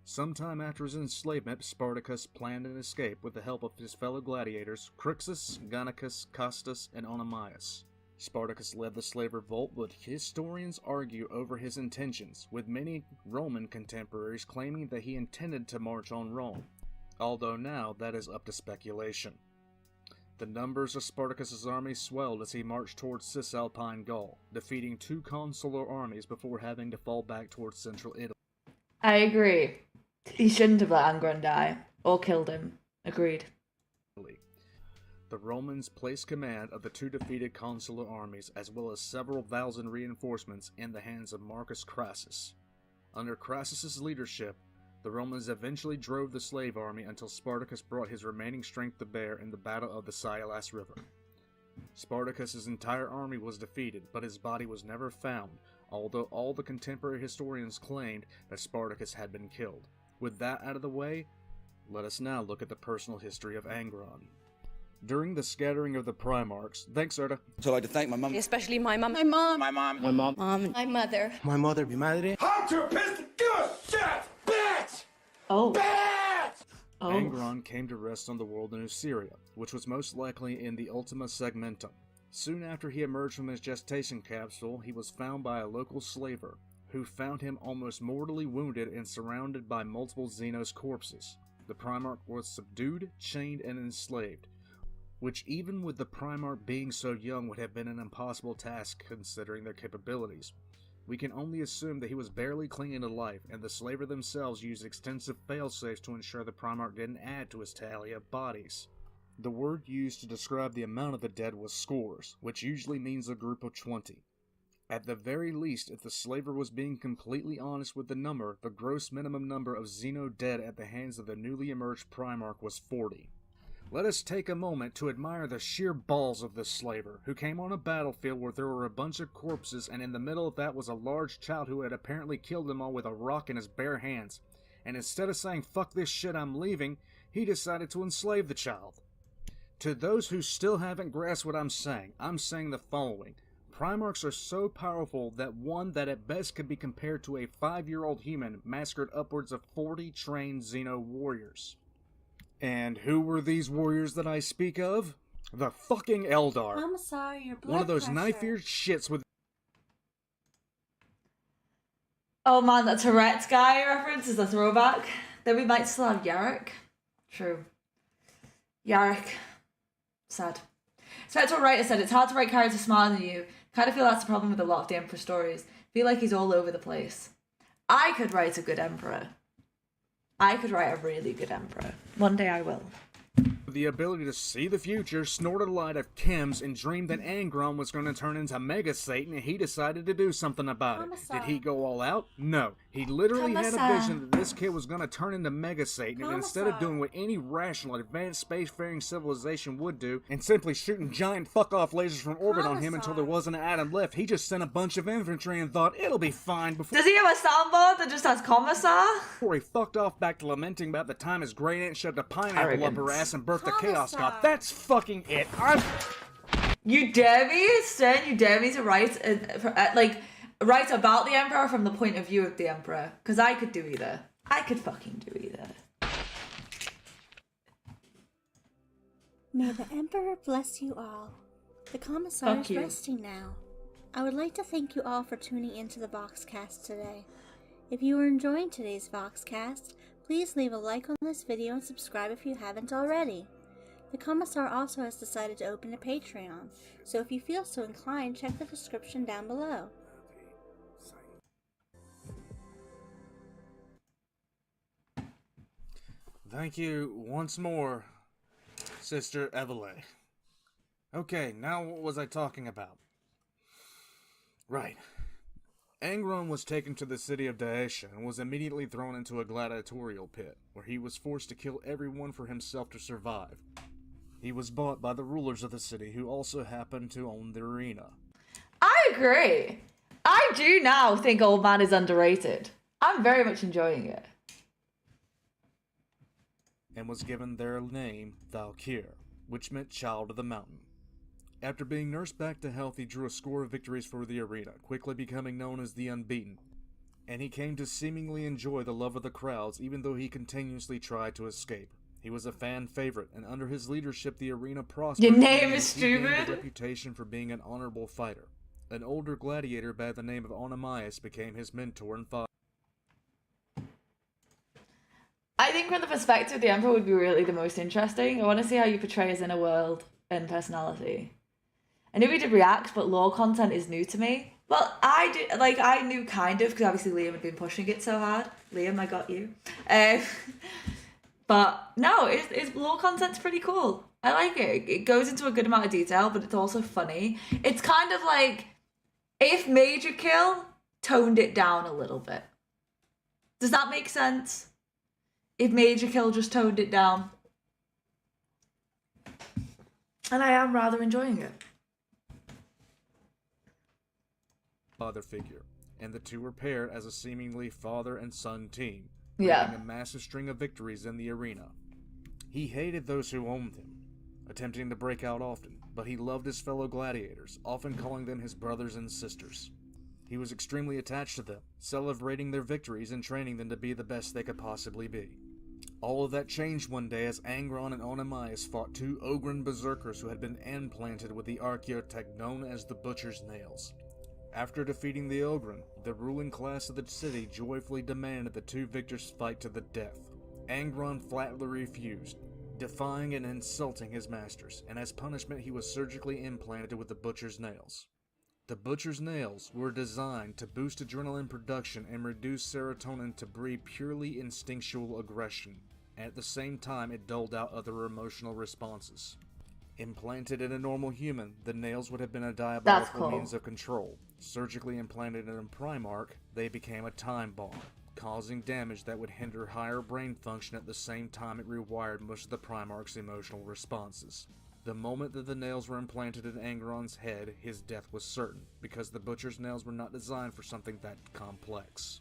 Sometime after his enslavement, Spartacus planned an escape with the help of his fellow gladiators Crixus, Gannicus, Costus, and Onomius. Spartacus led the slave revolt, but historians argue over his intentions, with many Roman contemporaries claiming that he intended to march on Rome, although now that is up to speculation. The numbers of Spartacus's army swelled as he marched towards Cisalpine Gaul, defeating 2 consular armies before having to fall back towards central Italy. I agree. He shouldn't have let Angron die, or killed him. Agreed. The Romans placed command of the 2 defeated consular armies, as well as several thousand reinforcements, in the hands of Marcus Crassus. Under Crassus's leadership, the Romans eventually drove the slave army until Spartacus brought his remaining strength to bear in the Battle of the Scylas River. Spartacus's entire army was defeated, but his body was never found, although all the contemporary historians claimed that Spartacus had been killed. With that out of the way, let us now look at the personal history of Angron. During the scattering of the primarchs, thanks Erda. So I'd like to thank my mom. Especially my mom. My mom. My mom. My mother. My mother, mi madre. Hunter, pistol, good shit, bitch! Oh. Bitch! Oh. Angron came to rest on the world in Syria, which was most likely in the Ultima Segmentum. Soon after he emerged from his gestation capsule, he was found by a local slaver, who found him almost mortally wounded and surrounded by multiple Xenos corpses. The Primarch was subdued, chained, and enslaved, which even with the Primarch being so young would have been an impossible task considering their capabilities. We can only assume that he was barely clinging to life, and the slaver themselves used extensive failsafes to ensure the Primarch didn't add to his tally of bodies. The word used to describe the amount of the dead was scores, which usually means a group of 20. At the very least, if the slaver was being completely honest with the number, the gross minimum number of Xeno dead at the hands of the newly emerged Primarch was 40. Let us take a moment to admire the sheer balls of this slaver, who came on a battlefield where there were a bunch of corpses, and in the middle of that was a large child who had apparently killed them all with a rock in his bare hands. And instead of saying, "Fuck this shit, I'm leaving," he decided to enslave the child. To those who still haven't grasped what I'm saying the following. Primarchs are so powerful that one that at best could be compared to a 5-year-old human massacred upwards of 40 trained Xeno warriors. And who were these warriors that I speak of? The fucking Eldar. Commissar, your blood One of those pressure. knife-eared shits with... Oh man, that Tourette's guy reference is a throwback. Then we might still have Yarrick. True. Yarrick. Sad. Spectral Writer said, it's hard to write characters smarter than you. Kind of feel that's the problem with a lot of the Emperor stories. Feel like he's all over the place. I could write a good Emperor. I could write a really good Emperor. One day I will. The ability to see the future, snort a light of chems, and dreamed that Angron was going to turn into Mega Satan, and he decided to do something about it. Did he go all out? No. He literally had a vision that this kid was going to turn into Mega Satan, and instead of doing what any rational, advanced spacefaring civilization would do, and simply shooting giant fuck-off lasers from orbit on him until there wasn't an atom left, he just sent a bunch of infantry and thought, it'll be fine before... Does he have a soundboard that just has Commissar? Before he fucked off back to lamenting about the time his great aunt shoved a pineapple Arrogance. up her ass and birthed the Chaos God. That's fucking it. You dare me, Stern? You dare me to write, write about the Emperor from the point of view of the Emperor? Because I could do either. I could fucking do either. May the Emperor bless you all. The Commissar is resting now. I would like to thank you all for tuning into the Voxcast today. If you are enjoying today's Voxcast, please leave a like on this video and subscribe if you haven't already. The Commissar also has decided to open a Patreon, so if you feel so inclined, check the description down below. Thank you once more, Sister Evelyn. Okay, now what was I talking about? Right. Angron was taken to the city of Daesha and was immediately thrown into a gladiatorial pit, where he was forced to kill everyone for himself to survive. He was bought by the rulers of the city, who also happened to own the arena. I agree. I do now think Old Man is underrated. I'm very much enjoying it. And was given their name, Valkyr, which meant Child of the Mountain. After being nursed back to health, he drew a score of victories for the arena, quickly becoming known as the Unbeaten. And he came to seemingly enjoy the love of the crowds, even though he continuously tried to escape. He was a fan favorite, and under his leadership, the arena prospered. Your name is He gained stupid. a reputation for being an honorable fighter. An older gladiator by the name of Onamias became his mentor and father. I think from the perspective, the Emperor would be really the most interesting. I want to see how you portray his inner world and personality. I knew we did react, but lore content is new to me. Well, I knew kind of, because obviously Liam had been pushing it so hard. Liam, I got you. But no, his lore content's pretty cool. I like it. It goes into a good amount of detail, but it's also funny. It's kind of like if Major Kill toned it down a little bit. Does that make sense? If Major Kill just toned it down. And I am rather enjoying it. Father figure, and the two were paired as a seemingly father and son team, Yeah. making a massive string of victories in the arena. He hated those who owned him, attempting to break out often, but he loved his fellow gladiators, often calling them his brothers and sisters. He was extremely attached to them, celebrating their victories and training them to be the best they could possibly be. All of that changed one day as Angron and Onamias fought two Angron berserkers who had been implanted with the archaeotech known as the Butcher's Nails. After defeating the Angron, the ruling class of the city joyfully demanded the two victors fight to the death. Angron flatly refused, defying and insulting his masters, and as punishment he was surgically implanted with the Butcher's Nails. The Butcher's Nails were designed to boost adrenaline production and reduce serotonin to breed purely instinctual aggression, and at the same time it dulled out other emotional responses. Implanted in a normal human, the nails would have been a diabolical means of control. Surgically implanted in a primark, they became a time bomb, causing damage that would hinder higher brain function at the same time it rewired most of the primark's emotional responses. The moment that the nails were implanted in Angron's head, his death was certain, because the Butcher's Nails were not designed for something that complex.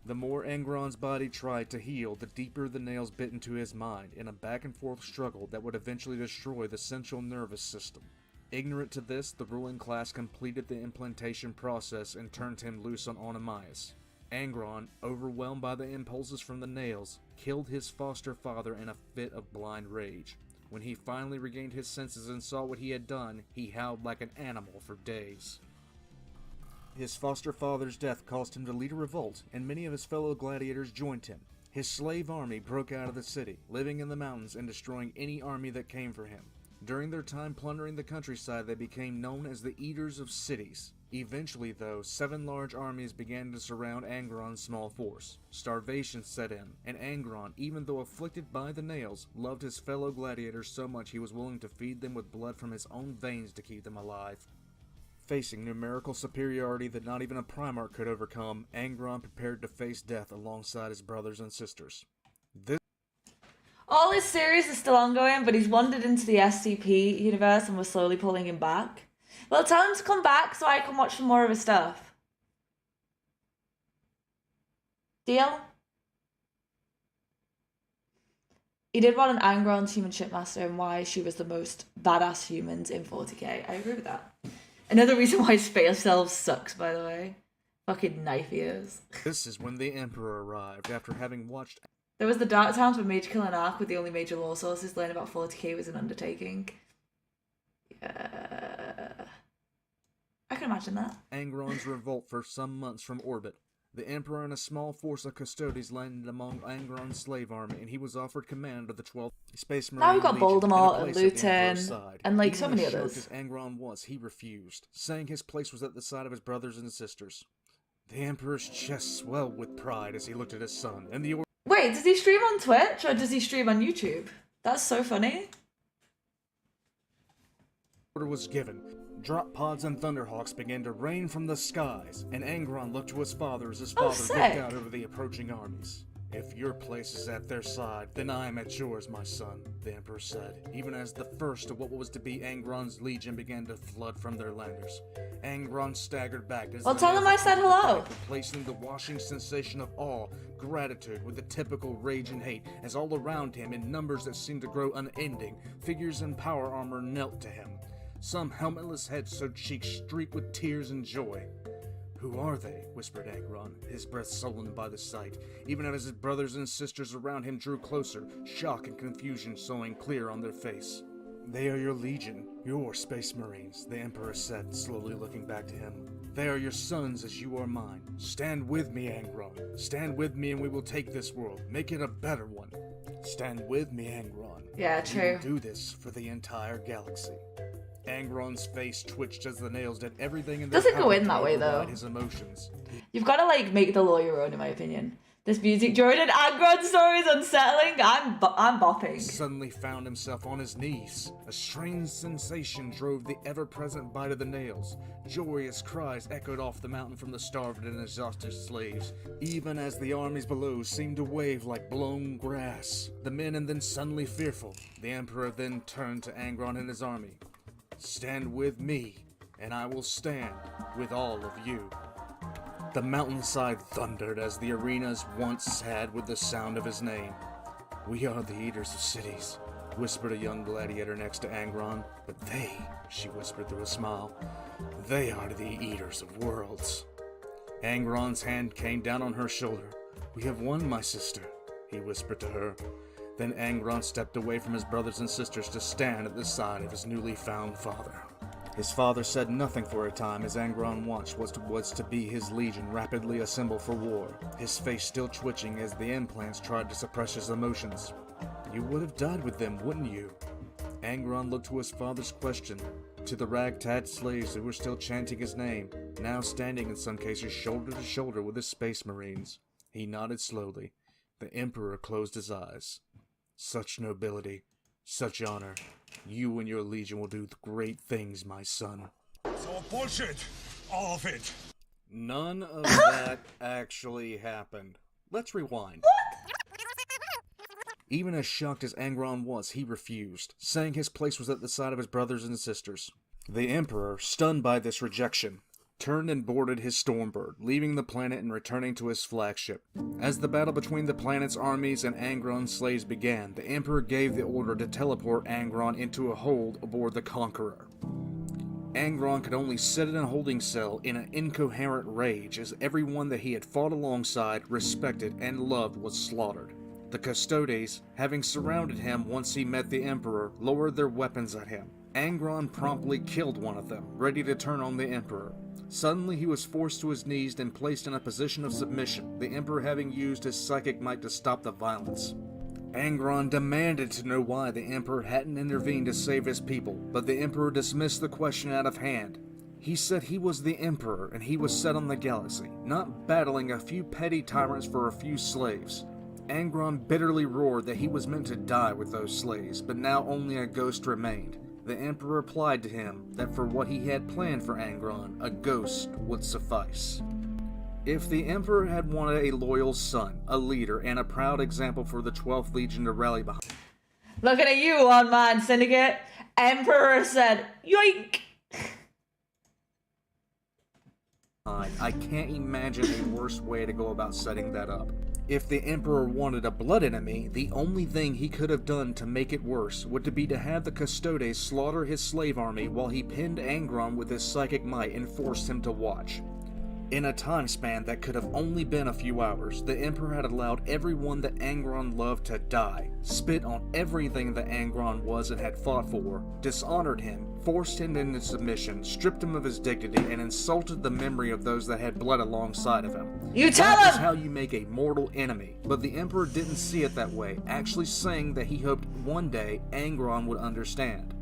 The more Angron's body tried to heal, the deeper the nails bit into his mind, in a back-and-forth struggle that would eventually destroy the central nervous system. Ignorant to this, the ruling class completed the implantation process and turned him loose on Onamias. Angron, overwhelmed by the impulses from the nails, killed his foster father in a fit of blind rage. When he finally regained his senses and saw what he had done, he howled like an animal for days. His foster father's death caused him to lead a revolt, and many of his fellow gladiators joined him. His slave army broke out of the city, living in the mountains and destroying any army that came for him. During their time plundering the countryside, they became known as the Eaters of Cities. Eventually, though, 7 large armies began to surround Angron's small force. Starvation set in, and Angron, even though afflicted by the nails, loved his fellow gladiators so much he was willing to feed them with blood from his own veins to keep them alive. Facing numerical superiority that not even a Primarch could overcome, Angron prepared to face death alongside his brothers and sisters. All his series is still ongoing, but he's wandered into the SCP universe and we're slowly pulling him back. Well, tell him to come back so I can watch some more of his stuff. Deal? He did want an Angron's human shipmaster and why she was the most badass humans in 40k. I agree with that. Another reason why Space Elves sucks, by the way. Fucking knife ears. This is when the Emperor arrived, after having watched... There was the Dark Towns with Major Kill and Arc with the only major law sources. Learning about 40k was an undertaking. Yeah. I can imagine that. Angron's revolt for some months from orbit. The Emperor and a small force of custodians landed among Angron's slave army, and he was offered command of the 12th Space Marine Now we've got Legion Voldemort and and a place at the Emperor's Luton side. and like Even so many as others. sharp as Angron was, he refused, saying his place was at the side of his brothers and sisters. The Emperor's chest swelled with pride as he looked at his son, and the Wait, does he stream on Twitch or does he stream on YouTube? That's so funny. order was given. Drop pods and thunderhawks began to rain from the skies, and Angron looked to his father as his father looked out over the approaching armies. If your place is at their side, then I am at yours, my son, the Emperor said, even as the first of what was to be Angron's legion began to flood from their landers. Angron staggered back as well, tell him I said hello. Replacing the washing sensation of awe, gratitude with the typical rage and hate, as all around him, in numbers that seemed to grow unending, figures in power armor knelt to him. Some helmetless heads so cheeks streaked with tears and joy. Who are they? Whispered Angron, his breath sullen by the sight, even as his brothers and sisters around him drew closer, shock and confusion showing clear on their face. They are your legion, your space marines, the Emperor said, slowly looking back to him. They are your sons as you are mine. Stand with me, Angron. Stand with me and we will take this world, make it a better one. Stand with me, Angron. Yeah, true. We will do this for the entire galaxy. Angron's face twitched as the nails did everything in their doesn't go power in that to way though. override his emotions. You've got to like make the law your own, in my opinion. This music during an Angron story is unsettling. I'm bopping. Suddenly found himself on his knees. A strange sensation drove the ever-present bite of the nails. Joyous cries echoed off the mountain from the starved and exhausted slaves, even as the armies below seemed to wave like blown grass. The men and then suddenly fearful. The Emperor then turned to Angron and his army. Stand with me, and I will stand with all of you. The mountainside thundered as the arenas once had with the sound of his name. We are the eaters of cities, whispered a young gladiator next to Angron. But they, she whispered through a smile, they are the eaters of worlds. Angron's hand came down on her shoulder. We have won, my sister, he whispered to her. Then Angron stepped away from his brothers and sisters to stand at the side of his newly found father. His father said nothing for a time as Angron watched what was to be his legion rapidly assemble for war, his face still twitching as the implants tried to suppress his emotions. You would have died with them, wouldn't you? Angron looked to his father's question, to the ragtag slaves who were still chanting his name, now standing in some cases shoulder to shoulder with his space marines. He nodded slowly. The Emperor closed his eyes. Such nobility, such honor. You and your legion will do great things, my son. It's all bullshit. All of it. None of that actually happened. Let's rewind. Even as shocked as Angron was, he refused, saying his place was at the side of his brothers and sisters. The Emperor, stunned by this rejection, turned and boarded his Stormbird, leaving the planet and returning to his flagship. As the battle between the planet's armies and Angron's slaves began, the Emperor gave the order to teleport Angron into a hold aboard the Conqueror. Angron could only sit in a holding cell in an incoherent rage as everyone that he had fought alongside, respected, and loved was slaughtered. The Custodes, having surrounded him once he met the Emperor, lowered their weapons at him. Angron promptly killed one of them, ready to turn on the Emperor. Suddenly he was forced to his knees and placed in a position of submission, the Emperor having used his psychic might to stop the violence. Angron demanded to know why the Emperor hadn't intervened to save his people, but the Emperor dismissed the question out of hand. He said he was the Emperor and he was set on the galaxy, not battling a few petty tyrants for a few slaves. Angron bitterly roared that he was meant to die with those slaves, but now only a ghost remained. The Emperor replied to him that for what he had planned for Angron, a ghost would suffice. If the Emperor had wanted a loyal son, a leader, and a proud example for the 12th Legion to rally behind... Looking at you, one-man syndicate. Emperor said, yoink! I can't imagine a worse way to go about setting that up. If the Emperor wanted a blood enemy, the only thing he could have done to make it worse would be to have the Custodes slaughter his slave army while he pinned Angron with his psychic might and forced him to watch. In a time span that could have only been a few hours, the Emperor had allowed everyone that Angron loved to die, spit on everything that Angron was and had fought for, dishonored him, forced him into submission, stripped him of his dignity, and insulted the memory of those that had bled alongside of him. You tell him! That is how you make a mortal enemy, but the Emperor didn't see it that way, actually saying that he hoped one day Angron would understand.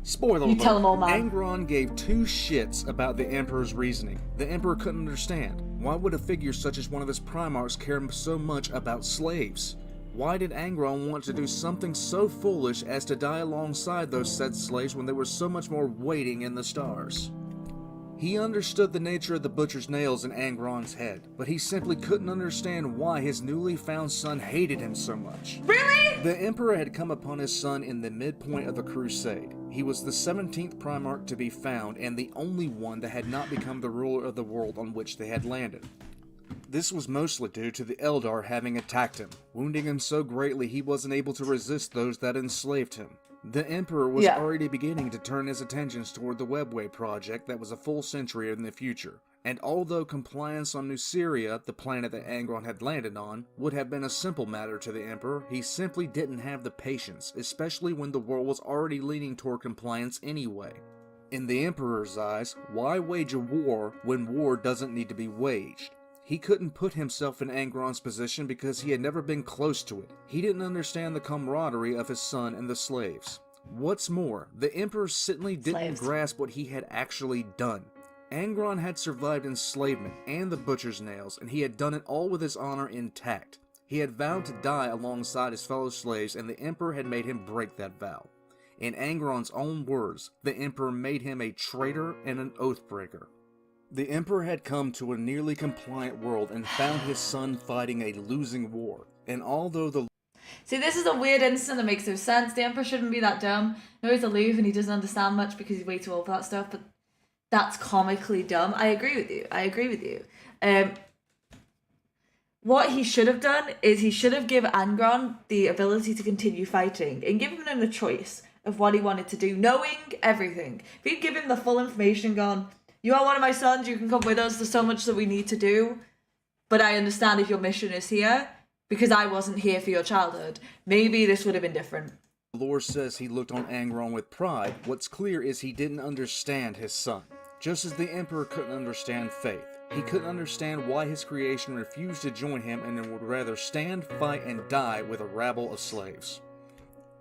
Spoiler alert, tell him, old man. Angron gave two shits about the Emperor's reasoning. The Emperor couldn't understand. Why would a figure such as one of his primarchs care so much about slaves? Why did Angron want to do something so foolish as to die alongside those said slaves when there was so much more waiting in the stars? He understood the nature of the butcher's nails in Angron's head, but he simply couldn't understand why his newly found son hated him so much. Really? The Emperor had come upon his son in the midpoint of the crusade. He was the 17th primark to be found, and the only one that had not become the ruler of the world on which they had landed. This was mostly due to the Eldar having attacked him, wounding him so greatly he wasn't able to resist those that enslaved him. The Emperor was already beginning to turn his attentions toward the Webway project that was a full century in the future, and although compliance on Nuceria, the planet that Angron had landed on, would have been a simple matter to the Emperor, he simply didn't have the patience, especially when the world was already leaning toward compliance anyway. In the Emperor's eyes, why wage a war when war doesn't need to be waged? He couldn't put himself in Angron's position because he had never been close to it. He didn't understand the camaraderie of his son and the slaves. What's more, the Emperor certainly didn't grasp what he had actually done. Angron had survived enslavement and the butcher's nails, and he had done it all with his honor intact. He had vowed to die alongside his fellow slaves, and the Emperor had made him break that vow. In Angron's own words, the Emperor made him a traitor and an oathbreaker. The Emperor had come to a nearly compliant world and found his son fighting a losing war. And although the... See, this is a weird instance that makes no sense. The Emperor shouldn't be that dumb. No, he's aloof and he doesn't understand much because he's way too old for that stuff, but that's comically dumb. I agree with you. What he should have done is he should have given Angron the ability to continue fighting and given him the choice of what he wanted to do, knowing everything. If he'd given him the full information, gone, you are one of my sons, you can come with us, there's so much that we need to do, but I understand if your mission is here, because I wasn't here for your childhood. Maybe this would have been different. Lore says he looked on Angron with pride. What's clear is he didn't understand his son. Just as the Emperor couldn't understand faith. He couldn't understand why his creation refused to join him and would rather stand, fight, and die with a rabble of slaves.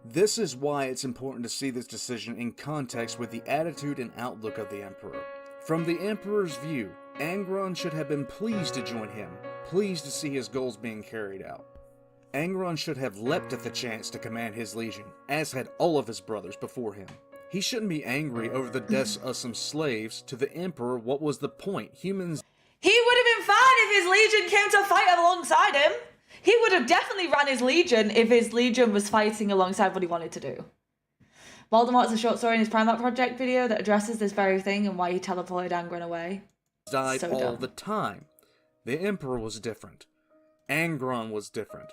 This is why it's important to see this decision in context with the attitude and outlook of the Emperor. From the Emperor's view, Angron should have been pleased to join him, pleased to see his goals being carried out. Angron should have leapt at the chance to command his legion, as had all of his brothers before him. He shouldn't be angry over the deaths of some slaves. To the Emperor, what was the point? Humans... He would have been fine if his legion came to fight alongside him. He would have definitely ran his legion if his legion was fighting alongside what he wanted to do. Voldemort is a short story in his Primark Project video that addresses this very thing and why he teleported Angron away. Died so all dumb. the time. The Emperor was different. Angron was different.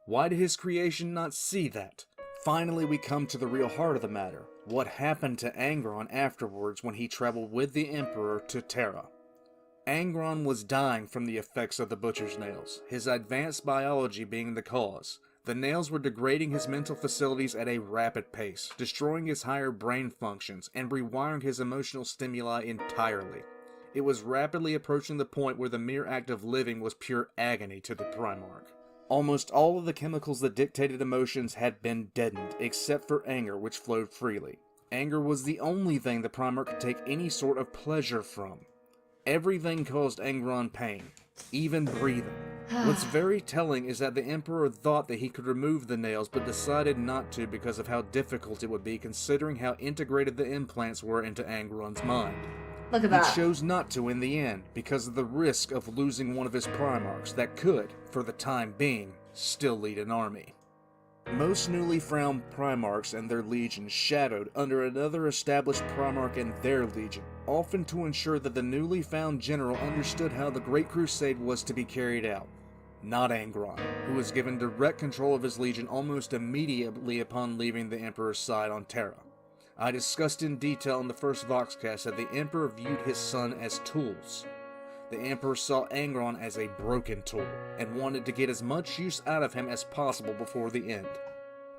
Why did his creation not see that? Finally, we come to the real heart of the matter. What happened to Angron afterwards when he traveled with the Emperor to Terra? Angron was dying from the effects of the butcher's nails, his advanced biology being the cause. The nails were degrading his mental facilities at a rapid pace, destroying his higher brain functions, and rewiring his emotional stimuli entirely. It was rapidly approaching the point where the mere act of living was pure agony to the Primarch. Almost all of the chemicals that dictated emotions had been deadened, except for anger, which flowed freely. Anger was the only thing the Primarch could take any sort of pleasure from. Everything caused Angron pain, even breathing. What's very telling is that the Emperor thought that he could remove the nails, but decided not to because of how difficult it would be considering how integrated the implants were into Angron's mind. Look at that. He chose not to in the end, because of the risk of losing one of his Primarchs that could, for the time being, still lead an army. Most newly found Primarchs and their legions shadowed under another established Primarch and their legion, often to ensure that the newly found general understood how the Great Crusade was to be carried out. Not Angron, who was given direct control of his legion almost immediately upon leaving the Emperor's side on Terra. I discussed in detail in the first Voxcast that the Emperor viewed his son as tools. The Emperor saw Angron as a broken tool, and wanted to get as much use out of him as possible before the end.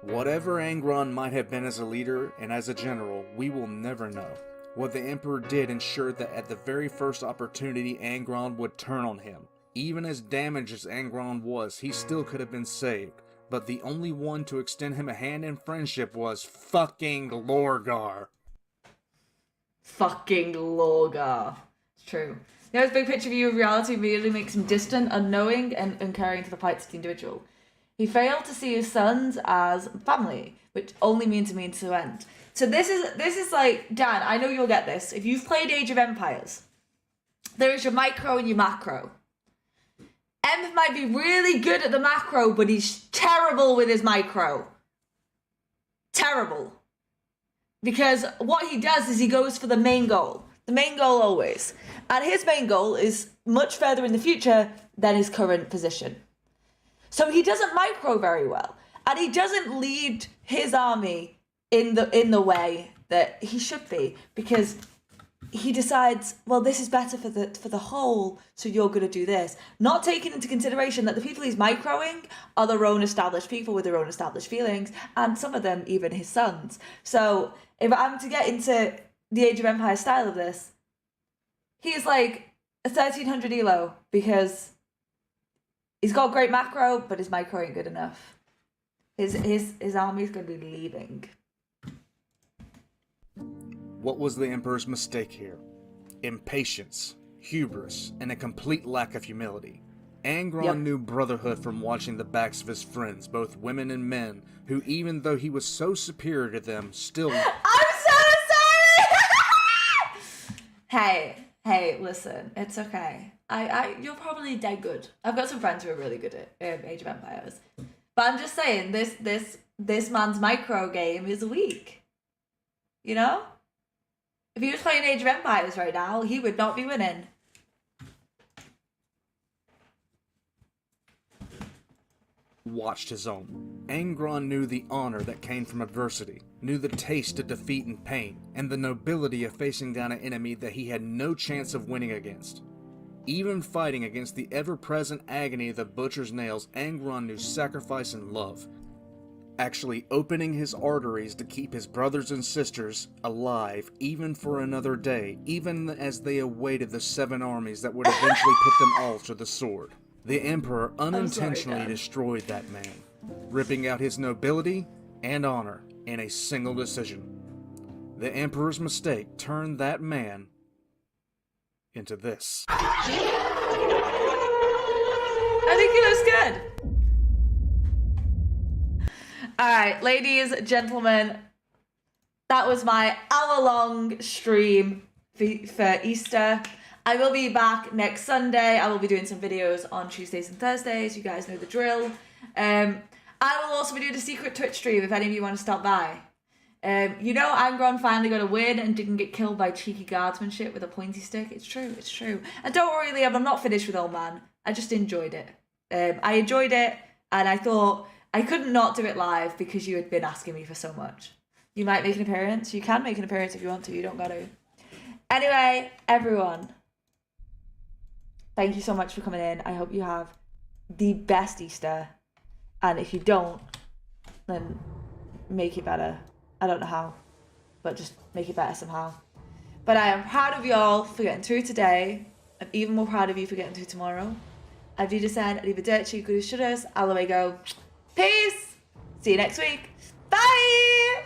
Whatever Angron might have been as a leader and as a general, we will never know. What the Emperor did ensured that at the very first opportunity Angron would turn on him. Even as damaged as Angron was, he still could have been saved. But the only one to extend him a hand in friendship was fucking Lorgar. Fucking Lorgar. It's true. His big picture view of reality immediately makes him distant, unknowing, and uncaring to the plights of the individual. He failed to see his sons as family, which only means a means to end. So this is like, Dan, I know you'll get this. If you've played Age of Empires, there is your micro and your macro. Emp might be really good at the macro, but he's terrible with his micro. Terrible. Because what he does is he goes for the main goal. The main goal always. And his main goal is much further in the future than his current position. So he doesn't micro very well. And he doesn't lead his army in the way that he should be. Because he decides, well, this is better for the whole, so you're going to do this. Not taking into consideration that the people he's microing are their own established people with their own established feelings, and some of them even his sons. So if I'm to get into the Age of Empires style of this, he's like a 1300 elo because he's got great macro, but his micro ain't good enough. His army's going to be leaving. What was the Emperor's mistake here? Impatience, hubris, and a complete lack of humility. Angron knew brotherhood from watching the backs of his friends, both women and men, who even though he was so superior to them, still... I'm so sorry! Hey, listen, it's okay. You're probably dead good. I've got some friends who are really good at Age of Empires. But I'm just saying, this man's micro game is weak. You know? If he was playing Age of Empires right now, he would not be winning. Watched his own. Angron knew the honor that came from adversity, knew the taste of defeat and pain, and the nobility of facing down an enemy that he had no chance of winning against. Even fighting against the ever-present agony of the butcher's nails, Angron knew sacrifice and love. Actually opening his arteries to keep his brothers and sisters alive even for another day, even as they awaited the 7 armies that would eventually put them all to the sword. The Emperor unintentionally destroyed that man, ripping out his nobility and honor in a single decision. The Emperor's mistake turned that man into this. I think he looks good. Alright, ladies, gentlemen, that was my hour-long stream for Easter. I will be back next Sunday. I will be doing some videos on Tuesdays and Thursdays. You guys know the drill. I will also be doing a secret Twitch stream if any of you want to stop by. You know Angron finally got a win and didn't get killed by cheeky guardsmanship with a pointy stick. It's true, it's true. And don't worry, Liam, I'm not finished with Old Man. I just enjoyed it. I enjoyed it, and I thought I couldn't not do it live because you had been asking me for so much. You might make an appearance. You can make an appearance if you want to. You don't got to. Anyway, everyone, thank you so much for coming in. I hope you have the best Easter. And if you don't, then make it better. I don't know how, but just make it better somehow. But I am proud of y'all for getting through today. I'm even more proud of you for getting through tomorrow. I've descend, arrivederci, good as shudders, go. Peace! See you next week. Bye!